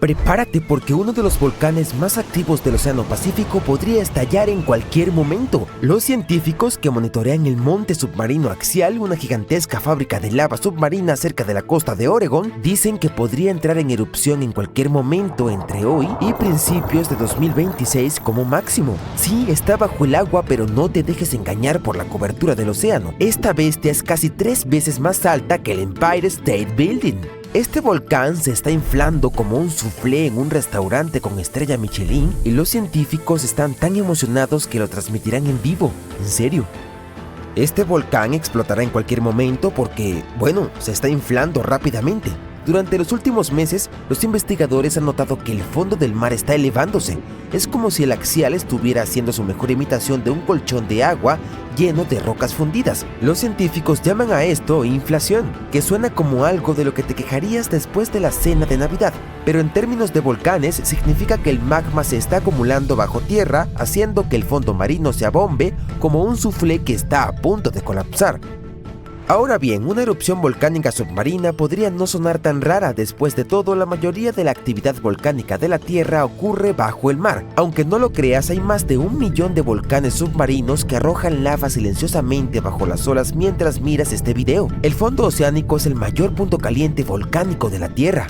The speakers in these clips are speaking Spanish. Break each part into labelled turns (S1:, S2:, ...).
S1: Prepárate porque uno de los volcanes más activos del Océano Pacífico podría estallar en cualquier momento. Los científicos que monitorean el monte submarino axial, una gigantesca fábrica de lava submarina cerca de la costa de Oregón, dicen que podría entrar en erupción en cualquier momento entre hoy y principios de 2026 como máximo. Sí, está bajo el agua, pero no te dejes engañar por la cobertura del océano. Esta bestia es casi 3 veces más alta que el Empire State Building. Este volcán se está inflando como un soufflé en un restaurante con estrella Michelin y los científicos están tan emocionados que lo transmitirán en vivo. ¿En serio? Este volcán explotará en cualquier momento porque, bueno, se está inflando rápidamente. Durante los últimos meses, los investigadores han notado que el fondo del mar está elevándose. Es como si el axial estuviera haciendo su mejor imitación de un colchón de agua lleno de rocas fundidas. Los científicos llaman a esto inflación, que suena como algo de lo que te quejarías después de la cena de Navidad. Pero en términos de volcanes, significa que el magma se está acumulando bajo tierra, haciendo que el fondo marino se abombe como un soufflé que está a punto de colapsar. Ahora bien, una erupción volcánica submarina podría no sonar tan rara. Después de todo, la mayoría de la actividad volcánica de la Tierra ocurre bajo el mar. Aunque no lo creas, hay más de 1 millón de volcanes submarinos que arrojan lava silenciosamente bajo las olas mientras miras este video. El fondo oceánico es el mayor punto caliente volcánico de la Tierra.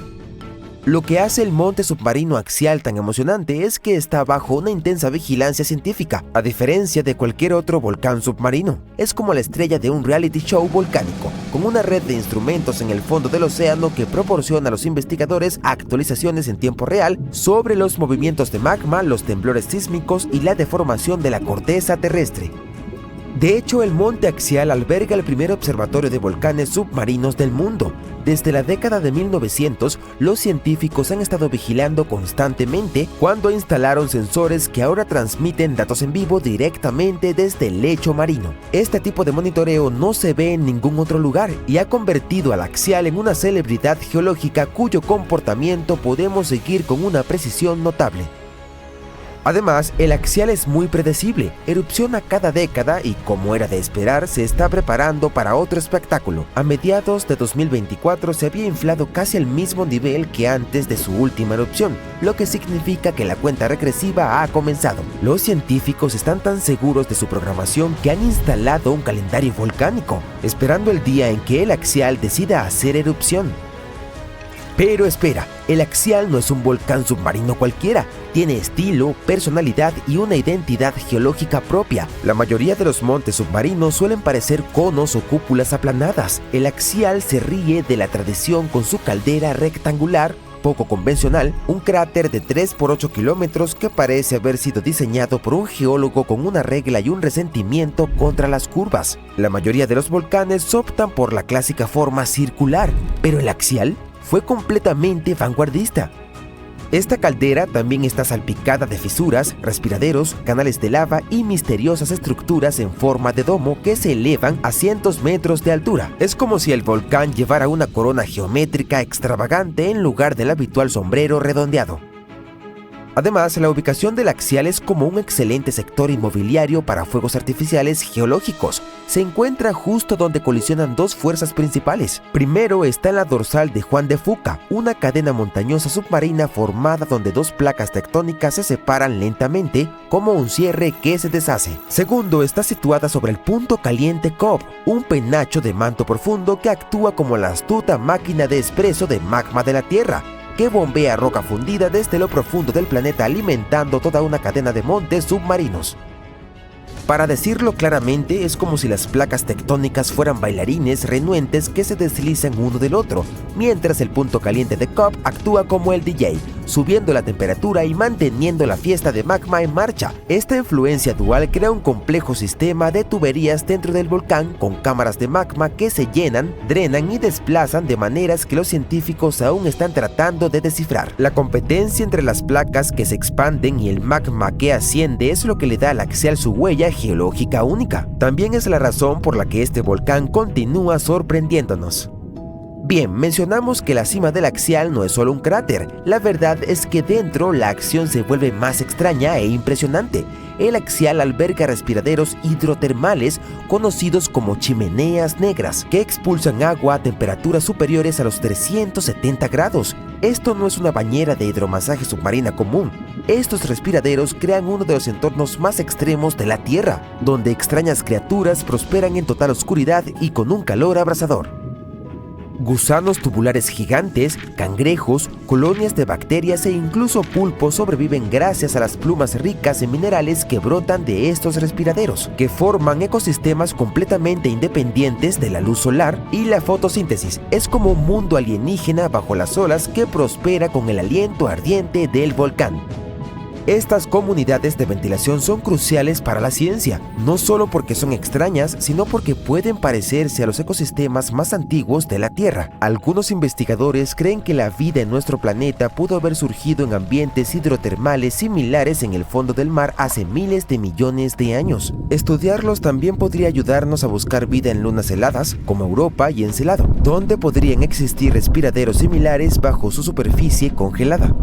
S1: Lo que hace el monte submarino axial tan emocionante es que está bajo una intensa vigilancia científica, a diferencia de cualquier otro volcán submarino. Es como la estrella de un reality show volcánico, con una red de instrumentos en el fondo del océano que proporciona a los investigadores actualizaciones en tiempo real sobre los movimientos de magma, los temblores sísmicos y la deformación de la corteza terrestre. De hecho, el monte axial alberga el primer observatorio de volcanes submarinos del mundo. Desde la década de 1900, los científicos han estado vigilando constantemente cuando instalaron sensores que ahora transmiten datos en vivo directamente desde el lecho marino. Este tipo de monitoreo no se ve en ningún otro lugar y ha convertido al axial en una celebridad geológica cuyo comportamiento podemos seguir con una precisión notable. Además, el axial es muy predecible, erupciona cada década y, como era de esperar, se está preparando para otro espectáculo. A mediados de 2024 se había inflado casi al mismo nivel que antes de su última erupción, lo que significa que la cuenta regresiva ha comenzado. Los científicos están tan seguros de su programación que han instalado un calendario volcánico, esperando el día en que el axial decida hacer erupción. Pero espera, el axial no es un volcán submarino cualquiera, tiene estilo, personalidad y una identidad geológica propia. La mayoría de los montes submarinos suelen parecer conos o cúpulas aplanadas. El axial se ríe de la tradición con su caldera rectangular, poco convencional, un cráter de 3 por 8 kilómetros que parece haber sido diseñado por un geólogo con una regla y un resentimiento contra las curvas. La mayoría de los volcanes optan por la clásica forma circular, pero el axial fue completamente vanguardista. Esta caldera también está salpicada de fisuras, respiraderos, canales de lava y misteriosas estructuras en forma de domo que se elevan a cientos metros de altura. Es como si el volcán llevara una corona geométrica extravagante en lugar del habitual sombrero redondeado. Además, la ubicación del axial es como un excelente sector inmobiliario para fuegos artificiales geológicos. Se encuentra justo donde colisionan dos fuerzas principales. Primero está en la dorsal de Juan de Fuca, una cadena montañosa submarina formada donde dos placas tectónicas se separan lentamente como un cierre que se deshace. Segundo, está situada sobre el punto caliente Cobb, un penacho de manto profundo que actúa como la astuta máquina de expreso de magma de la Tierra, que bombea roca fundida desde lo profundo del planeta alimentando toda una cadena de montes submarinos. Para decirlo claramente, es como si las placas tectónicas fueran bailarines renuentes que se deslizan uno del otro, mientras el punto caliente de Cobb actúa como el DJ, subiendo la temperatura y manteniendo la fiesta de magma en marcha. Esta influencia dual crea un complejo sistema de tuberías dentro del volcán con cámaras de magma que se llenan, drenan y desplazan de maneras que los científicos aún están tratando de descifrar. La competencia entre las placas que se expanden y el magma que asciende es lo que le da al axial su huella geológica única. También es la razón por la que este volcán continúa sorprendiéndonos. Bien, mencionamos que la cima del axial no es solo un cráter. La verdad es que dentro la acción se vuelve más extraña e impresionante. El axial alberga respiraderos hidrotermales conocidos como chimeneas negras, que expulsan agua a temperaturas superiores a los 370 grados. Esto no es una bañera de hidromasaje submarina común. Estos respiraderos crean uno de los entornos más extremos de la Tierra, donde extrañas criaturas prosperan en total oscuridad y con un calor abrasador. Gusanos tubulares gigantes, cangrejos, colonias de bacterias e incluso pulpos sobreviven gracias a las plumas ricas en minerales que brotan de estos respiraderos, que forman ecosistemas completamente independientes de la luz solar y la fotosíntesis. Es como un mundo alienígena bajo las olas que prospera con el aliento ardiente del volcán. Estas comunidades de ventilación son cruciales para la ciencia, no solo porque son extrañas, sino porque pueden parecerse a los ecosistemas más antiguos de la Tierra. Algunos investigadores creen que la vida en nuestro planeta pudo haber surgido en ambientes hidrotermales similares en el fondo del mar hace miles de millones de años. Estudiarlos también podría ayudarnos a buscar vida en lunas heladas, como Europa y Encelado, donde podrían existir respiraderos similares bajo su superficie congelada.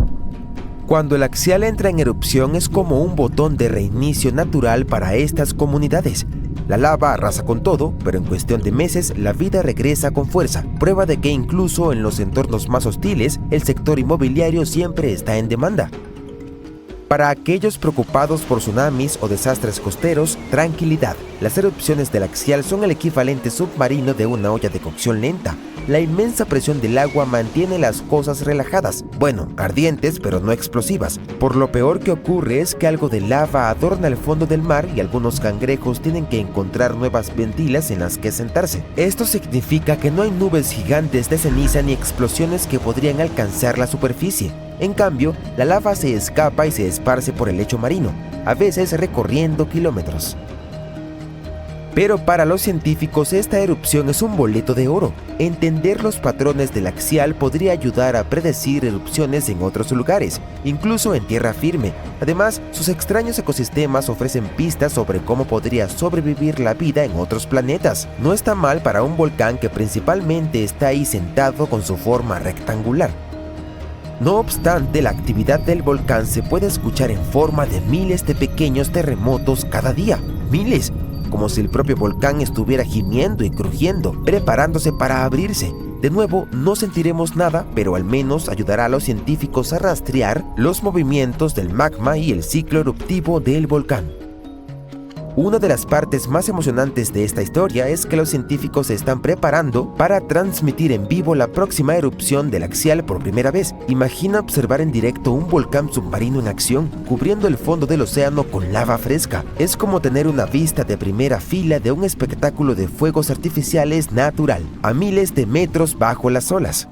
S1: Cuando el axial entra en erupción es como un botón de reinicio natural para estas comunidades. La lava arrasa con todo, pero en cuestión de meses la vida regresa con fuerza, prueba de que incluso en los entornos más hostiles, el sector inmobiliario siempre está en demanda. Para aquellos preocupados por tsunamis o desastres costeros, tranquilidad. Las erupciones del axial son el equivalente submarino de una olla de cocción lenta. La inmensa presión del agua mantiene las cosas relajadas, bueno, ardientes pero no explosivas. Por lo peor que ocurre es que algo de lava adorna el fondo del mar y algunos cangrejos tienen que encontrar nuevas ventilas en las que sentarse. Esto significa que no hay nubes gigantes de ceniza ni explosiones que podrían alcanzar la superficie. En cambio, la lava se escapa y se esparce por el lecho marino, a veces recorriendo kilómetros. Pero para los científicos esta erupción es un boleto de oro. Entender los patrones del axial podría ayudar a predecir erupciones en otros lugares, incluso en tierra firme. Además, sus extraños ecosistemas ofrecen pistas sobre cómo podría sobrevivir la vida en otros planetas. No está mal para un volcán que principalmente está ahí sentado con su forma rectangular. No obstante, la actividad del volcán se puede escuchar en forma de miles de pequeños terremotos cada día. ¡Miles! Como si el propio volcán estuviera gimiendo y crujiendo, preparándose para abrirse. De nuevo, no sentiremos nada, pero al menos ayudará a los científicos a rastrear los movimientos del magma y el ciclo eruptivo del volcán. Una de las partes más emocionantes de esta historia es que los científicos se están preparando para transmitir en vivo la próxima erupción del axial por primera vez. Imagina observar en directo un volcán submarino en acción, cubriendo el fondo del océano con lava fresca. Es como tener una vista de primera fila de un espectáculo de fuegos artificiales natural, a miles de metros bajo las olas.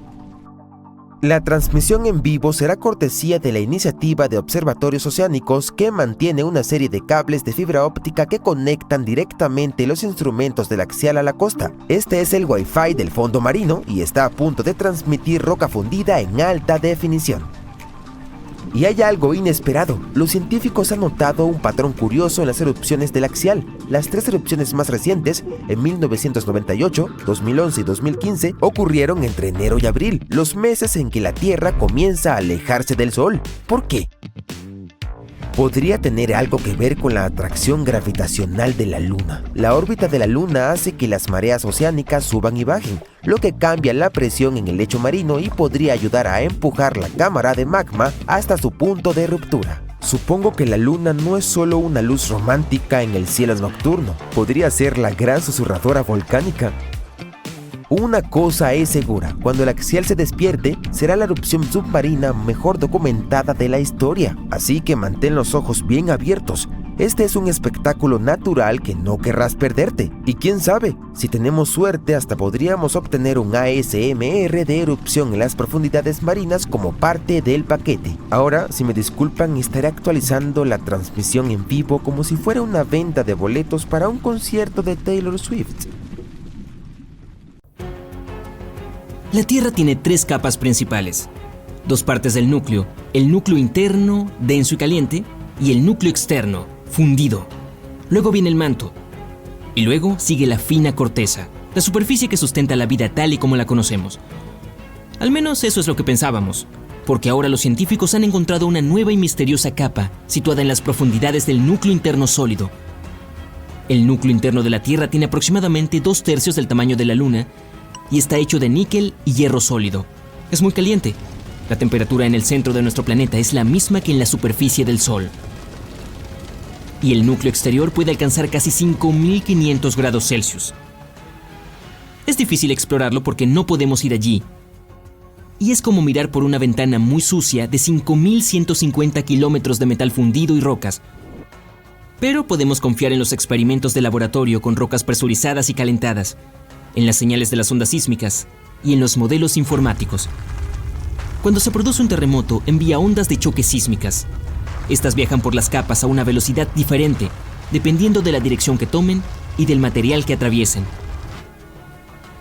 S1: La transmisión en vivo será cortesía de la Iniciativa de Observatorios Oceánicos, que mantiene una serie de cables de fibra óptica que conectan directamente los instrumentos del axial a la costa. Este es el Wi-Fi del fondo marino y está a punto de transmitir roca fundida en alta definición. Y hay algo inesperado. Los científicos han notado un patrón curioso en las erupciones del axial. Las tres erupciones más recientes, en 1998, 2011 y 2015, ocurrieron entre enero y abril, los meses en que la Tierra comienza a alejarse del Sol. ¿Por qué? Podría tener algo que ver con la atracción gravitacional de la Luna. La órbita de la Luna hace que las mareas oceánicas suban y bajen, lo que cambia la presión en el lecho marino y podría ayudar a empujar la cámara de magma hasta su punto de ruptura. Supongo que la Luna no es solo una luz romántica en el cielo nocturno, podría ser la gran susurradora volcánica. Una cosa es segura, cuando el axial se despierte, será la erupción submarina mejor documentada de la historia, así que mantén los ojos bien abiertos. Este es un espectáculo natural que no querrás perderte. Y quién sabe, si tenemos suerte hasta podríamos obtener un ASMR de erupción en las profundidades marinas como parte del paquete. Ahora, si me disculpan, estaré actualizando la transmisión en vivo como si fuera una venta de boletos para un concierto de Taylor Swift.
S2: La Tierra tiene tres capas principales. Dos partes del núcleo, el núcleo interno, denso y caliente, y el núcleo externo, fundido. Luego viene el manto. Y luego sigue la fina corteza, la superficie que sustenta la vida tal y como la conocemos. Al menos eso es lo que pensábamos, porque ahora los científicos han encontrado una nueva y misteriosa capa situada en las profundidades del núcleo interno sólido. El núcleo interno de la Tierra tiene aproximadamente 2/3 del tamaño de la Luna y está hecho de níquel y hierro sólido. Es muy caliente, La temperatura en el centro de nuestro planeta es la misma que en la superficie del Sol. Y el núcleo exterior puede alcanzar casi 5.500 grados Celsius. Es difícil explorarlo porque no podemos ir allí. Y es como mirar por una ventana muy sucia de 5.150 kilómetros de metal fundido y rocas. Pero podemos confiar en los experimentos de laboratorio con rocas presurizadas y calentadas, en las señales de las ondas sísmicas y en los modelos informáticos. Cuando se produce un terremoto, envía ondas de choque sísmicas. Estas viajan por las capas a una velocidad diferente, dependiendo de la dirección que tomen y del material que atraviesen.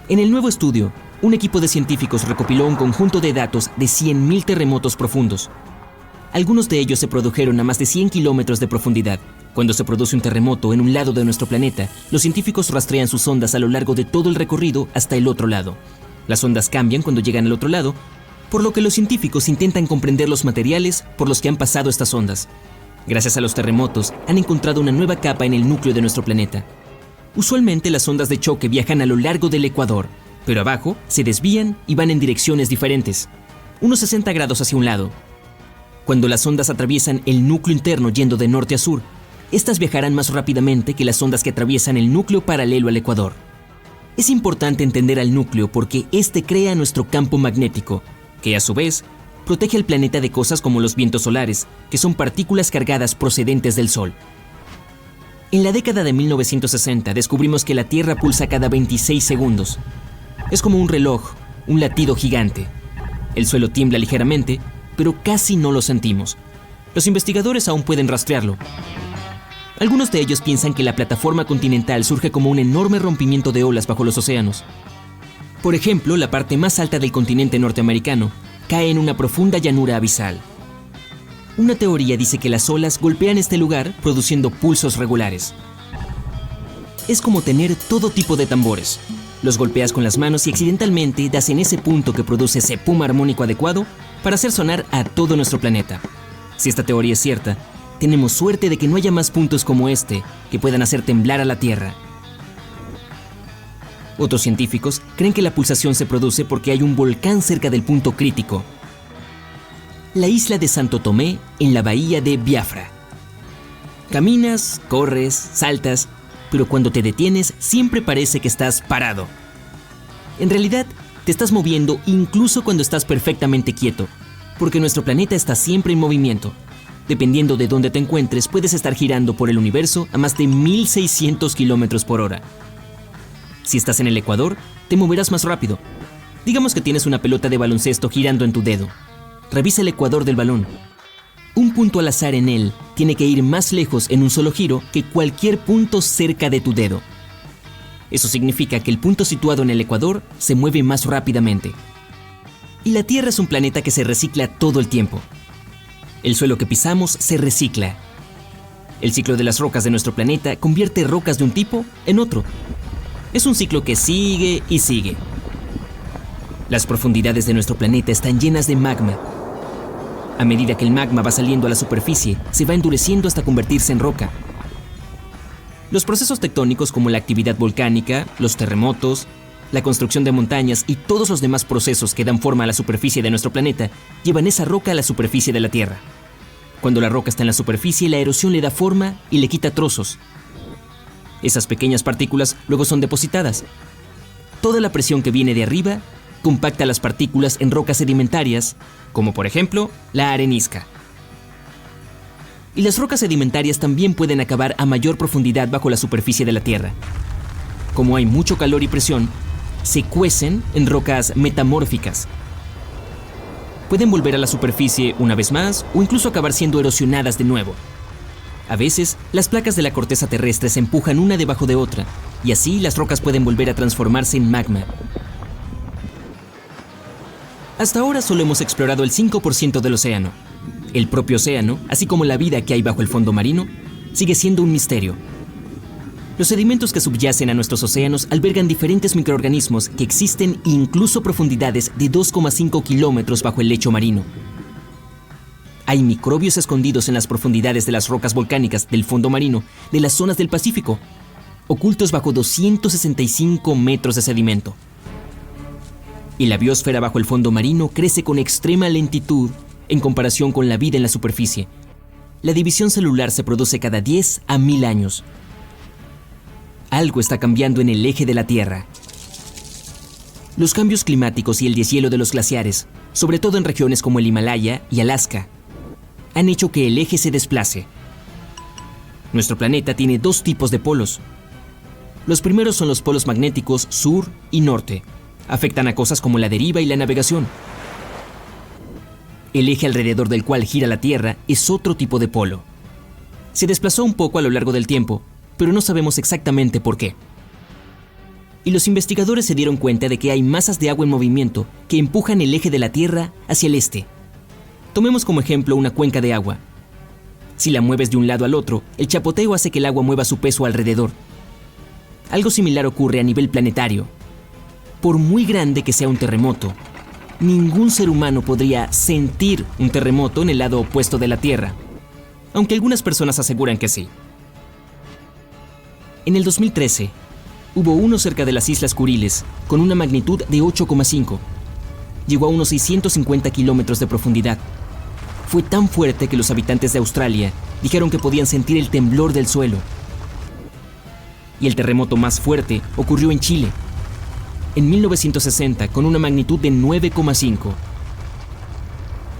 S2: En el nuevo estudio, un equipo de científicos recopiló un conjunto de datos de 100.000 terremotos profundos. Algunos de ellos se produjeron a más de 100 kilómetros de profundidad. Cuando se produce un terremoto en un lado de nuestro planeta, los científicos rastrean sus ondas a lo largo de todo el recorrido hasta el otro lado. Las ondas cambian cuando llegan al otro lado, por lo que los científicos intentan comprender los materiales por los que han pasado estas ondas. Gracias a los terremotos, han encontrado una nueva capa en el núcleo de nuestro planeta. Usualmente las ondas de choque viajan a lo largo del ecuador, pero abajo se desvían y van en direcciones diferentes, unos 60 grados hacia un lado. Cuando las ondas atraviesan el núcleo interno yendo de norte a sur, estas viajarán más rápidamente que las ondas que atraviesan el núcleo paralelo al ecuador. Es importante entender al núcleo porque este crea nuestro campo magnético, que a su vez protege al planeta de cosas como los vientos solares, que son partículas cargadas procedentes del Sol. En la década de 1960 descubrimos que la Tierra pulsa cada 26 segundos. Es como un reloj, un latido gigante. El suelo tiembla ligeramente, pero casi no lo sentimos. Los investigadores aún pueden rastrearlo. Algunos de ellos piensan que la plataforma continental surge como un enorme rompimiento de olas bajo los océanos. Por ejemplo, la parte más alta del continente norteamericano cae en una profunda llanura abisal. Una teoría dice que las olas golpean este lugar produciendo pulsos regulares. Es como tener todo tipo de tambores. Los golpeas con las manos y accidentalmente das en ese punto que produce ese pum armónico adecuado para hacer sonar a todo nuestro planeta. Si esta teoría es cierta, tenemos suerte de que no haya más puntos como este que puedan hacer temblar a la Tierra. Otros científicos creen que la pulsación se produce porque hay un volcán cerca del punto crítico. La isla de Santo Tomé, en la bahía de Biafra. Caminas, corres, saltas, pero cuando te detienes siempre parece que estás parado. En realidad, te estás moviendo incluso cuando estás perfectamente quieto, porque nuestro planeta está siempre en movimiento. Dependiendo de dónde te encuentres, puedes estar girando por el universo a más de 1.600 kilómetros por hora. Si estás en el ecuador, te moverás más rápido. Digamos que tienes una pelota de baloncesto girando en tu dedo. Revisa el ecuador del balón. Un punto al azar en él tiene que ir más lejos en un solo giro que cualquier punto cerca de tu dedo. Eso significa que el punto situado en el ecuador se mueve más rápidamente. Y la Tierra es un planeta que se recicla todo el tiempo. El suelo que pisamos se recicla. El ciclo de las rocas de nuestro planeta convierte rocas de un tipo en otro. Es un ciclo que sigue y sigue. Las profundidades de nuestro planeta están llenas de magma. A medida que el magma va saliendo a la superficie, se va endureciendo hasta convertirse en roca. Los procesos tectónicos como la actividad volcánica, los terremotos, la construcción de montañas y todos los demás procesos que dan forma a la superficie de nuestro planeta llevan esa roca a la superficie de la Tierra. Cuando la roca está en la superficie, la erosión le da forma y le quita trozos. Esas pequeñas partículas luego son depositadas. Toda la presión que viene de arriba compacta las partículas en rocas sedimentarias, como por ejemplo la arenisca. Y las rocas sedimentarias también pueden acabar a mayor profundidad bajo la superficie de la Tierra. Como hay mucho calor y presión, se cuecen en rocas metamórficas. Pueden volver a la superficie una vez más o incluso acabar siendo erosionadas de nuevo. A veces, las placas de la corteza terrestre se empujan una debajo de otra, y así las rocas pueden volver a transformarse en magma. Hasta ahora solo hemos explorado el 5% del océano. El propio océano, así como la vida que hay bajo el fondo marino, sigue siendo un misterio. Los sedimentos que subyacen a nuestros océanos albergan diferentes microorganismos que existen incluso a profundidades de 2,5 kilómetros bajo el lecho marino. Hay microbios escondidos en las profundidades de las rocas volcánicas del fondo marino de las zonas del Pacífico, ocultos bajo 265 metros de sedimento. y la biosfera bajo el fondo marino crece con extrema lentitud en comparación con la vida en la superficie. La división celular se produce cada 10 a 1000 años. Algo está cambiando en el eje de la Tierra. Los cambios climáticos y el deshielo de los glaciares, sobre todo en regiones como el Himalaya y Alaska, han hecho que el eje se desplace. Nuestro planeta tiene dos tipos de polos. Los primeros son los polos magnéticos sur y norte. Afectan a cosas como la deriva y la navegación. El eje alrededor del cual gira la Tierra es otro tipo de polo. Se desplazó un poco a lo largo del tiempo, pero no sabemos exactamente por qué. Y los investigadores se dieron cuenta de que hay masas de agua en movimiento que empujan el eje de la Tierra hacia el este. Tomemos como ejemplo una cuenca de agua. Si la mueves de un lado al otro, el chapoteo hace que el agua mueva su peso alrededor. Algo similar ocurre a nivel planetario. Por muy grande que sea un terremoto, ningún ser humano podría sentir un terremoto en el lado opuesto de la Tierra, aunque algunas personas aseguran que sí. En el 2013, hubo uno cerca de las Islas Kuriles con una magnitud de 8,5. Llegó a unos 650 kilómetros de profundidad. Fue tan fuerte que los habitantes de Australia dijeron que podían sentir el temblor del suelo. Y el terremoto más fuerte ocurrió en Chile, en 1960, con una magnitud de 9,5.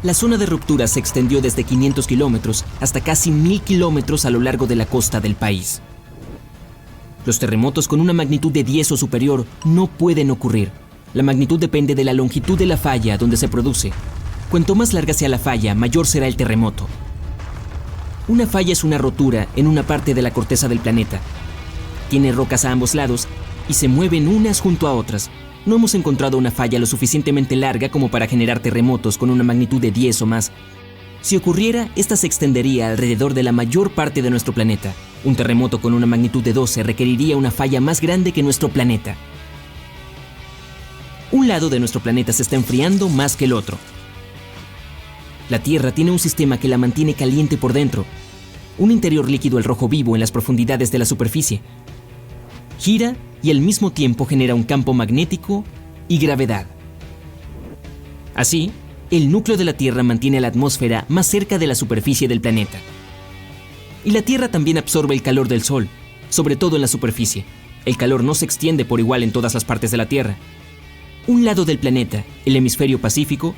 S2: La zona de ruptura se extendió desde 500 kilómetros hasta casi 1000 kilómetros a lo largo de la costa del país. Los terremotos con una magnitud de 10 o superior no pueden ocurrir. La magnitud depende de la longitud de la falla donde se produce. Cuanto más larga sea la falla, mayor será el terremoto. Una falla es una rotura en una parte de la corteza del planeta. Tiene rocas a ambos lados y se mueven unas junto a otras. No hemos encontrado una falla lo suficientemente larga como para generar terremotos con una magnitud de 10 o más. Si ocurriera, esta se extendería alrededor de la mayor parte de nuestro planeta. Un terremoto con una magnitud de 12 requeriría una falla más grande que nuestro planeta. Un lado de nuestro planeta se está enfriando más que el otro. La Tierra tiene un sistema que la mantiene caliente por dentro. Un interior líquido al rojo vivo en las profundidades de la superficie. Gira y al mismo tiempo genera un campo magnético y gravedad. Así, el núcleo de la Tierra mantiene la atmósfera más cerca de la superficie del planeta. Y la Tierra también absorbe el calor del Sol, sobre todo en la superficie. El calor no se extiende por igual en todas las partes de la Tierra. Un lado del planeta, el hemisferio pacífico,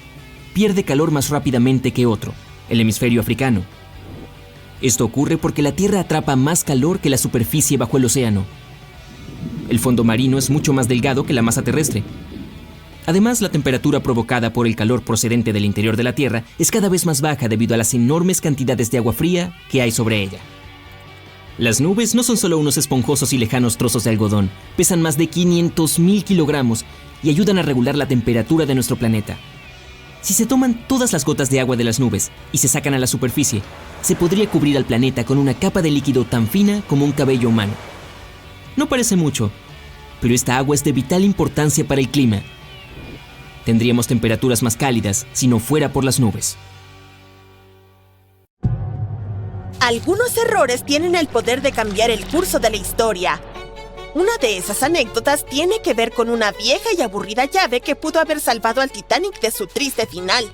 S2: pierde calor más rápidamente que otro, el hemisferio africano. Esto ocurre porque la Tierra atrapa más calor que la superficie bajo el océano. El fondo marino es mucho más delgado que la masa terrestre. Además, la temperatura provocada por el calor procedente del interior de la Tierra es cada vez más baja debido a las enormes cantidades de agua fría que hay sobre ella. Las nubes no son solo unos esponjosos y lejanos trozos de algodón, pesan más de 500.000 kilogramos y ayudan a regular la temperatura de nuestro planeta. Si se toman todas las gotas de agua de las nubes y se sacan a la superficie, se podría cubrir al planeta con una capa de líquido tan fina como un cabello humano. No parece mucho, pero esta agua es de vital importancia para el clima. Tendríamos temperaturas más cálidas si no fuera por las nubes.
S3: Algunos errores tienen el poder de cambiar el curso de la historia. Una de esas anécdotas tiene que ver con una vieja y aburrida llave que pudo haber salvado al Titanic de su triste final.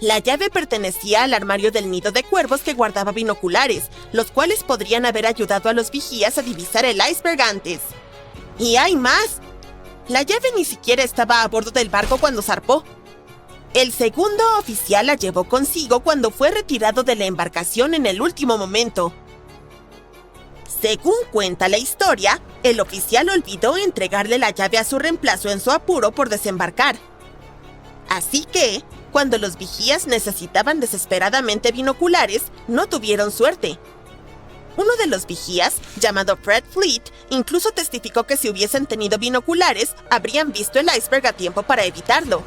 S3: La llave pertenecía al armario del nido de cuervos que guardaba binoculares, los cuales podrían haber ayudado a los vigías a divisar el iceberg antes. ¡Y hay más! La llave ni siquiera estaba a bordo del barco cuando zarpó. El segundo oficial la llevó consigo cuando fue retirado de la embarcación en el último momento. Según cuenta la historia, el oficial olvidó entregarle la llave a su reemplazo en su apuro por desembarcar. Así que, cuando los vigías necesitaban desesperadamente binoculares, no tuvieron suerte. Uno de los vigías, llamado Fred Fleet, incluso testificó que si hubiesen tenido binoculares, habrían visto el iceberg a tiempo para evitarlo.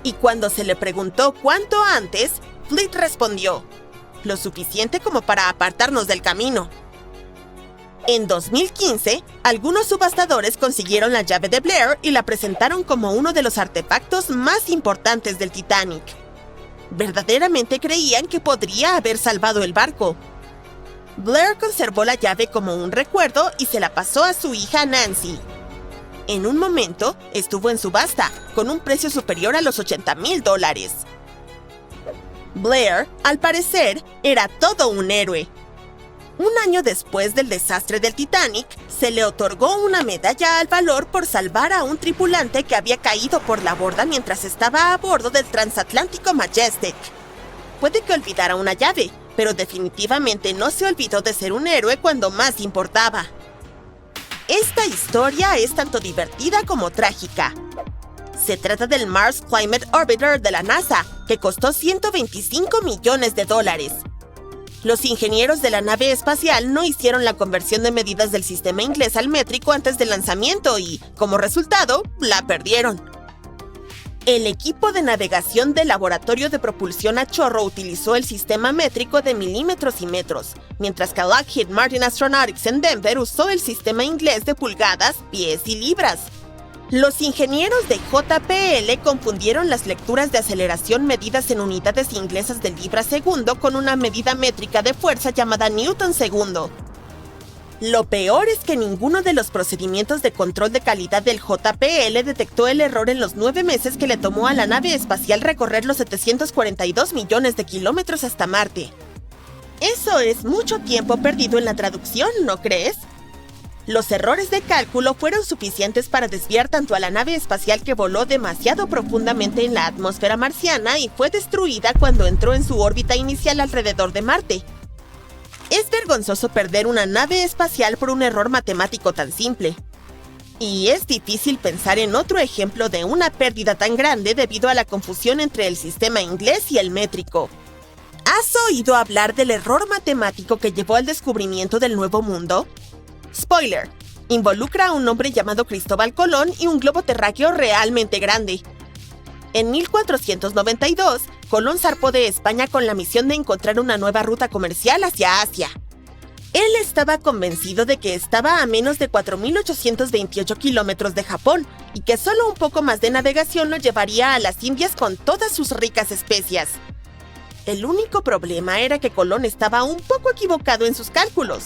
S3: Y cuando se le preguntó cuánto antes, Fleet respondió: lo suficiente como para apartarnos del camino. En 2015, algunos subastadores consiguieron la llave de Blair y la presentaron como uno de los artefactos más importantes del Titanic. Verdaderamente creían que podría haber salvado el barco. Blair conservó la llave como un recuerdo y se la pasó a su hija Nancy. En un momento, estuvo en subasta, con un precio superior a los $80,000. Blair, al parecer, era todo un héroe. Un año después del desastre del Titanic, se le otorgó una medalla al valor por salvar a un tripulante que había caído por la borda mientras estaba a bordo del transatlántico Majestic. Puede que olvidara una llave, pero definitivamente no se olvidó de ser un héroe cuando más importaba. Esta historia es tanto divertida como trágica. Se trata del Mars Climate Orbiter de la NASA, que costó $125 millones. Los ingenieros de la nave espacial no hicieron la conversión de medidas del sistema inglés al métrico antes del lanzamiento y, como resultado, la perdieron. El equipo de navegación del Laboratorio de Propulsión a Chorro utilizó el sistema métrico de milímetros y metros, mientras que Lockheed Martin Astronautics en Denver usó el sistema inglés de pulgadas, pies y libras. Los ingenieros de JPL confundieron las lecturas de aceleración medidas en unidades inglesas de libra-segundo con una medida métrica de fuerza llamada Newton-segundo. Lo peor es que ninguno de los procedimientos de control de calidad del JPL detectó el error en los 9 meses que le tomó a la nave espacial recorrer los 742 millones de kilómetros hasta Marte. Eso es mucho tiempo perdido en la traducción, ¿no crees? Los errores de cálculo fueron suficientes para desviar tanto a la nave espacial que voló demasiado profundamente en la atmósfera marciana y fue destruida cuando entró en su órbita inicial alrededor de Marte. Es vergonzoso perder una nave espacial por un error matemático tan simple. Y es difícil pensar en otro ejemplo de una pérdida tan grande debido a la confusión entre el sistema inglés y el métrico. ¿Has oído hablar del error matemático que llevó al descubrimiento del Nuevo Mundo? Spoiler, involucra a un hombre llamado Cristóbal Colón y un globo terráqueo realmente grande. En 1492, Colón zarpó de España con la misión de encontrar una nueva ruta comercial hacia Asia. Él estaba convencido de que estaba a menos de 4.828 kilómetros de Japón y que solo un poco más de navegación lo llevaría a las Indias con todas sus ricas especias. El único problema era que Colón estaba un poco equivocado en sus cálculos.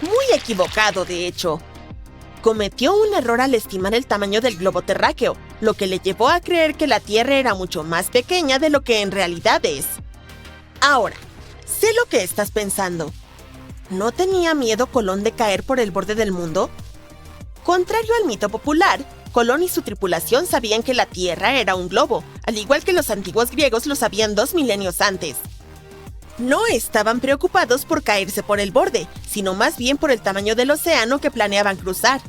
S3: Muy equivocado, de hecho. Cometió un error al estimar el tamaño del globo terráqueo, lo que le llevó a creer que la Tierra era mucho más pequeña de lo que en realidad es. Ahora, sé lo que estás pensando. ¿No tenía miedo Colón de caer por el borde del mundo? Contrario al mito popular, Colón y su tripulación sabían que la Tierra era un globo, al igual que los antiguos griegos lo sabían 2 milenios antes. No estaban preocupados por caerse por el borde, sino más bien por el tamaño del océano que planeaban cruzar.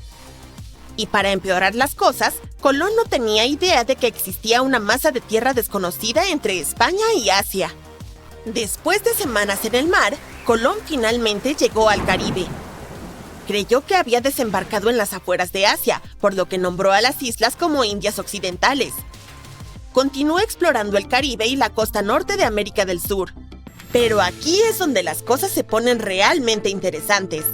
S3: Y para empeorar las cosas, Colón no tenía idea de que existía una masa de tierra desconocida entre España y Asia. Después de semanas en el mar, Colón finalmente llegó al Caribe. Creyó que había desembarcado en las afueras de Asia, por lo que nombró a las islas como Indias Occidentales. Continuó explorando el Caribe y la costa norte de América del Sur. Pero aquí es donde las cosas se ponen realmente interesantes.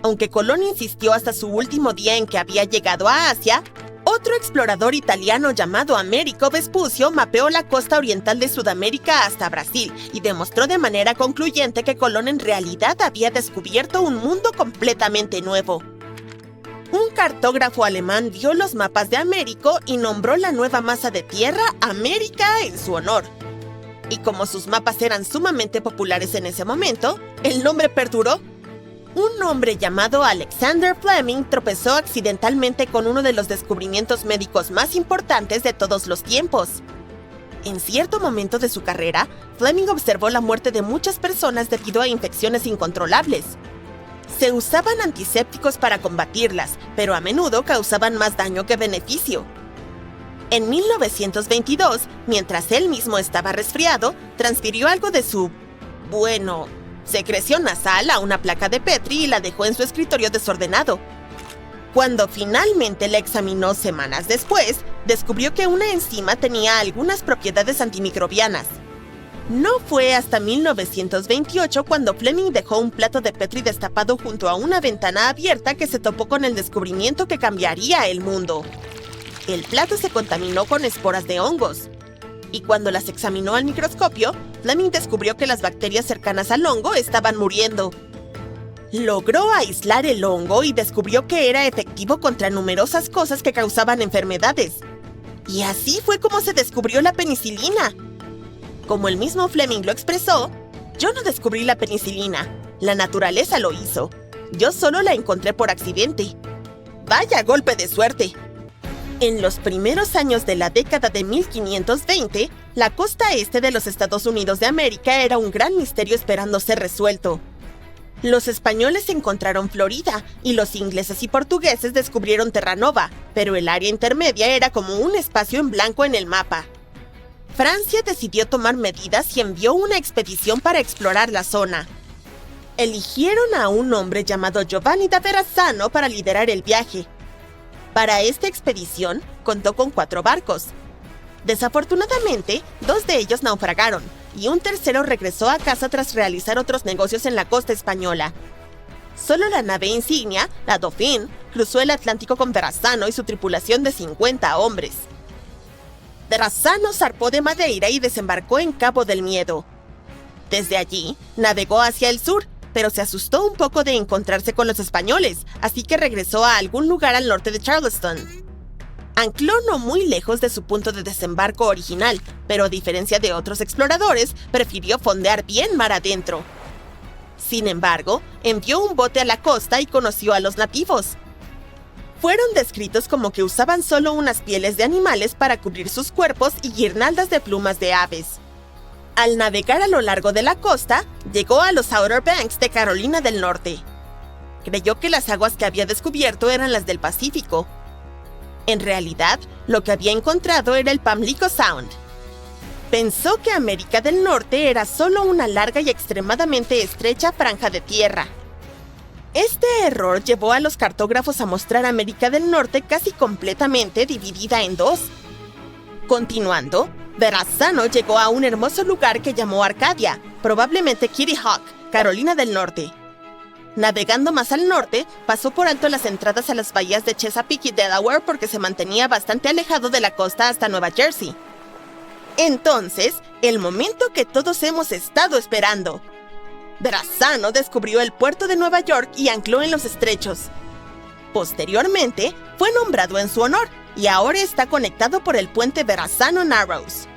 S3: Aunque Colón insistió hasta su último día en que había llegado a Asia, otro explorador italiano llamado Americo Vespucio mapeó la costa oriental de Sudamérica hasta Brasil y demostró de manera concluyente que Colón en realidad había descubierto un mundo completamente nuevo. Un cartógrafo alemán vio los mapas de Américo y nombró la nueva masa de tierra América en su honor. Y como sus mapas eran sumamente populares en ese momento, el nombre perduró. Un hombre llamado Alexander Fleming tropezó accidentalmente con uno de los descubrimientos médicos más importantes de todos los tiempos. En cierto momento de su carrera, Fleming observó la muerte de muchas personas debido a infecciones incontrolables. Se usaban antisépticos para combatirlas, pero a menudo causaban más daño que beneficio. En 1922, mientras él mismo estaba resfriado, transfirió algo de su, secreción nasal a una placa de Petri y la dejó en su escritorio desordenado. Cuando finalmente la examinó semanas después, descubrió que una enzima tenía algunas propiedades antimicrobianas. No fue hasta 1928 cuando Fleming dejó un plato de Petri destapado junto a una ventana abierta que se topó con el descubrimiento que cambiaría el mundo. El plato se contaminó con esporas de hongos. Y cuando las examinó al microscopio, Fleming descubrió que las bacterias cercanas al hongo estaban muriendo. Logró aislar el hongo y descubrió que era efectivo contra numerosas cosas que causaban enfermedades. Y así fue como se descubrió la penicilina. Como el mismo Fleming lo expresó, yo no descubrí la penicilina, la naturaleza lo hizo. Yo solo la encontré por accidente. ¡Vaya golpe de suerte! En los primeros años de la década de 1520, la costa este de los Estados Unidos de América era un gran misterio esperando ser resuelto. Los españoles encontraron Florida y los ingleses y portugueses descubrieron Terranova, pero el área intermedia era como un espacio en blanco en el mapa. Francia decidió tomar medidas y envió una expedición para explorar la zona. Eligieron a un hombre llamado Giovanni da Verrazzano para liderar el viaje. Para esta expedición, contó con 4 barcos. Desafortunadamente, 2 de ellos naufragaron, y un tercero regresó a casa tras realizar otros negocios en la costa española. Solo la nave insignia, la Dauphin, cruzó el Atlántico con Verrazzano y su tripulación de 50 hombres. Verrazzano zarpó de Madeira y desembarcó en Cabo del Miedo. Desde allí, navegó hacia el sur, pero se asustó un poco de encontrarse con los españoles, así que regresó a algún lugar al norte de Charleston. Ancló no muy lejos de su punto de desembarco original, pero a diferencia de otros exploradores, prefirió fondear bien mar adentro. Sin embargo, envió un bote a la costa y conoció a los nativos. Fueron descritos como que usaban solo unas pieles de animales para cubrir sus cuerpos y guirnaldas de plumas de aves. Al navegar a lo largo de la costa, llegó a los Outer Banks de Carolina del Norte. Creyó que las aguas que había descubierto eran las del Pacífico. En realidad, lo que había encontrado era el Pamlico Sound. Pensó que América del Norte era solo una larga y extremadamente estrecha franja de tierra. Este error llevó a los cartógrafos a mostrar América del Norte casi completamente dividida en 2. Continuando, Verrazzano llegó a un hermoso lugar que llamó Arcadia, probablemente Kitty Hawk, Carolina del Norte. Navegando más al norte, pasó por alto las entradas a las bahías de Chesapeake y Delaware porque se mantenía bastante alejado de la costa hasta Nueva Jersey. Entonces, el momento que todos hemos estado esperando. Verrazzano descubrió el puerto de Nueva York y ancló en los estrechos. Posteriormente, fue nombrado en su honor y ahora está conectado por el puente Verrazzano Narrows.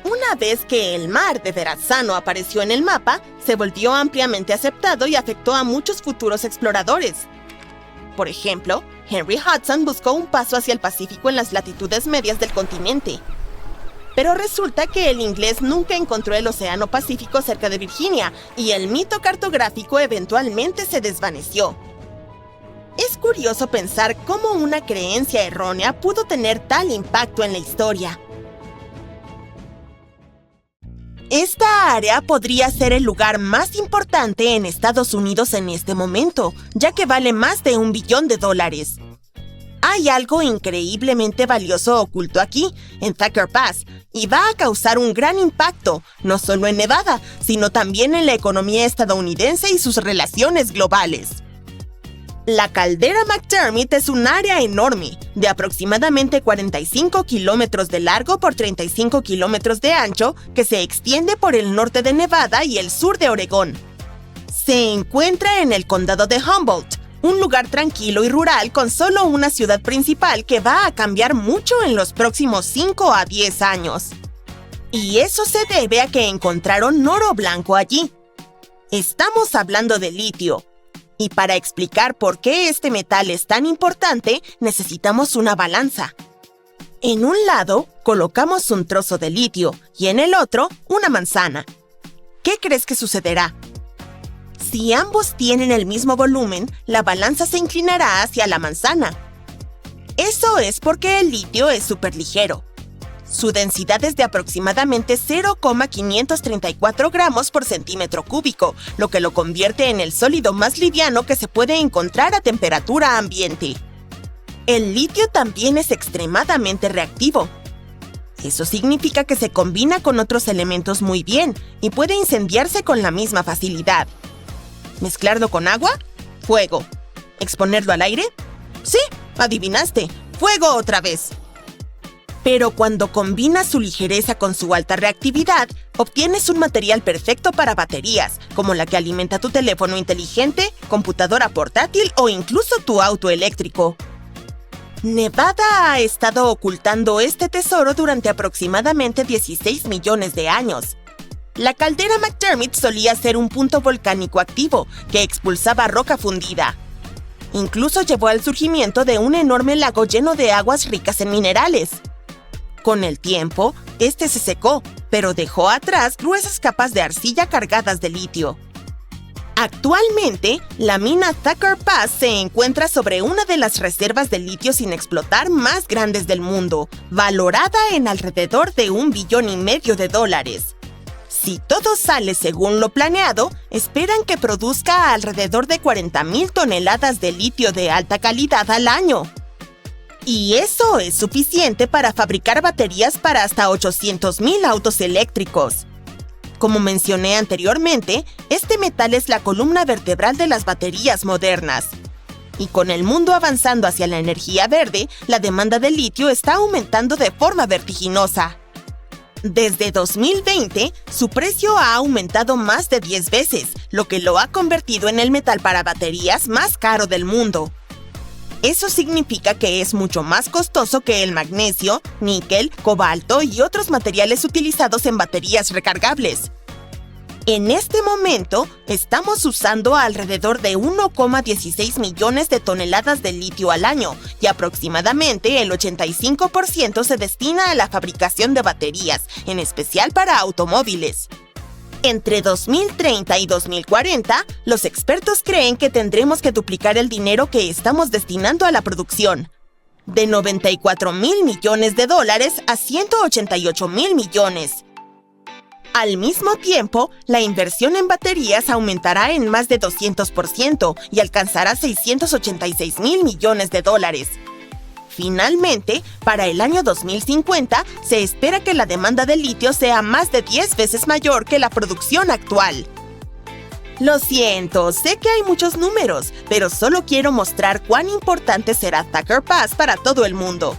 S3: Una vez que el mar de Verrazzano apareció en el mapa, se volvió ampliamente aceptado y afectó a muchos futuros exploradores. Por ejemplo, Henry Hudson buscó un paso hacia el Pacífico en las latitudes medias del continente. Pero resulta que el inglés nunca encontró el Océano Pacífico cerca de Virginia y el mito cartográfico eventualmente se desvaneció. Es curioso pensar cómo una creencia errónea pudo tener tal impacto en la historia. Esta área podría ser el lugar más importante en Estados Unidos en este momento, ya que vale más de $1 billón. Hay algo increíblemente valioso oculto aquí, en Thacker Pass, y va a causar un gran impacto, no solo en Nevada, sino también en la economía estadounidense y sus relaciones globales. La caldera McDermott es un área enorme, de aproximadamente 45 kilómetros de largo por 35 kilómetros de ancho, que se extiende por el norte de Nevada y el sur de Oregón. Se encuentra en el condado de Humboldt, un lugar tranquilo y rural con solo una ciudad principal que va a cambiar mucho en los próximos 5 a 10 años. Y eso se debe a que encontraron oro blanco allí. Estamos hablando de litio. Y para explicar por qué este metal es tan importante, necesitamos una balanza. En un lado, colocamos un trozo de litio y en el otro, una manzana. ¿Qué crees que sucederá? Si ambos tienen el mismo volumen, la balanza se inclinará hacia la manzana. Eso es porque el litio es superligero. Su densidad es de aproximadamente 0,534 gramos por centímetro cúbico, lo que lo convierte en el sólido más liviano que se puede encontrar a temperatura ambiente. El litio también es extremadamente reactivo. Eso significa que se combina con otros elementos muy bien y puede incendiarse con la misma facilidad. ¿Mezclarlo con agua? Fuego. ¿Exponerlo al aire? Sí, adivinaste. Fuego otra vez. Pero cuando combinas su ligereza con su alta reactividad, obtienes un material perfecto para baterías, como la que alimenta tu teléfono inteligente, computadora portátil o incluso tu auto eléctrico. Nevada ha estado ocultando este tesoro durante aproximadamente 16 millones de años. La caldera McDermott solía ser un punto volcánico activo que expulsaba roca fundida. Incluso llevó al surgimiento de un enorme lago lleno de aguas ricas en minerales. Con el tiempo, este se secó, pero dejó atrás gruesas capas de arcilla cargadas de litio. Actualmente, la mina Thacker Pass se encuentra sobre una de las reservas de litio sin explotar más grandes del mundo, valorada en alrededor de $1,5 billion. Si todo sale según lo planeado, esperan que produzca alrededor de 40,000 toneladas de litio de alta calidad al año. Y eso es suficiente para fabricar baterías para hasta 800,000 autos eléctricos. Como mencioné anteriormente, este metal es la columna vertebral de las baterías modernas. Y con el mundo avanzando hacia la energía verde, la demanda de litio está aumentando de forma vertiginosa. Desde 2020, su precio ha aumentado más de 10 veces, lo que lo ha convertido en el metal para baterías más caro del mundo. Eso significa que es mucho más costoso que el magnesio, níquel, cobalto y otros materiales utilizados en baterías recargables. En este momento, estamos usando alrededor de 1,16 millones de toneladas de litio al año y aproximadamente el 85% se destina a la fabricación de baterías, en especial para automóviles. Entre 2030 y 2040, los expertos creen que tendremos que duplicar el dinero que estamos destinando a la producción, de $94,000 millones a $188,000 millones. Al mismo tiempo, la inversión en baterías aumentará en más de 200% y alcanzará $686,000 millones. Finalmente, para el año 2050, se espera que la demanda de litio sea más de 10 veces mayor que la producción actual. Lo siento, sé que hay muchos números, pero solo quiero mostrar cuán importante será Thacker Pass para todo el mundo.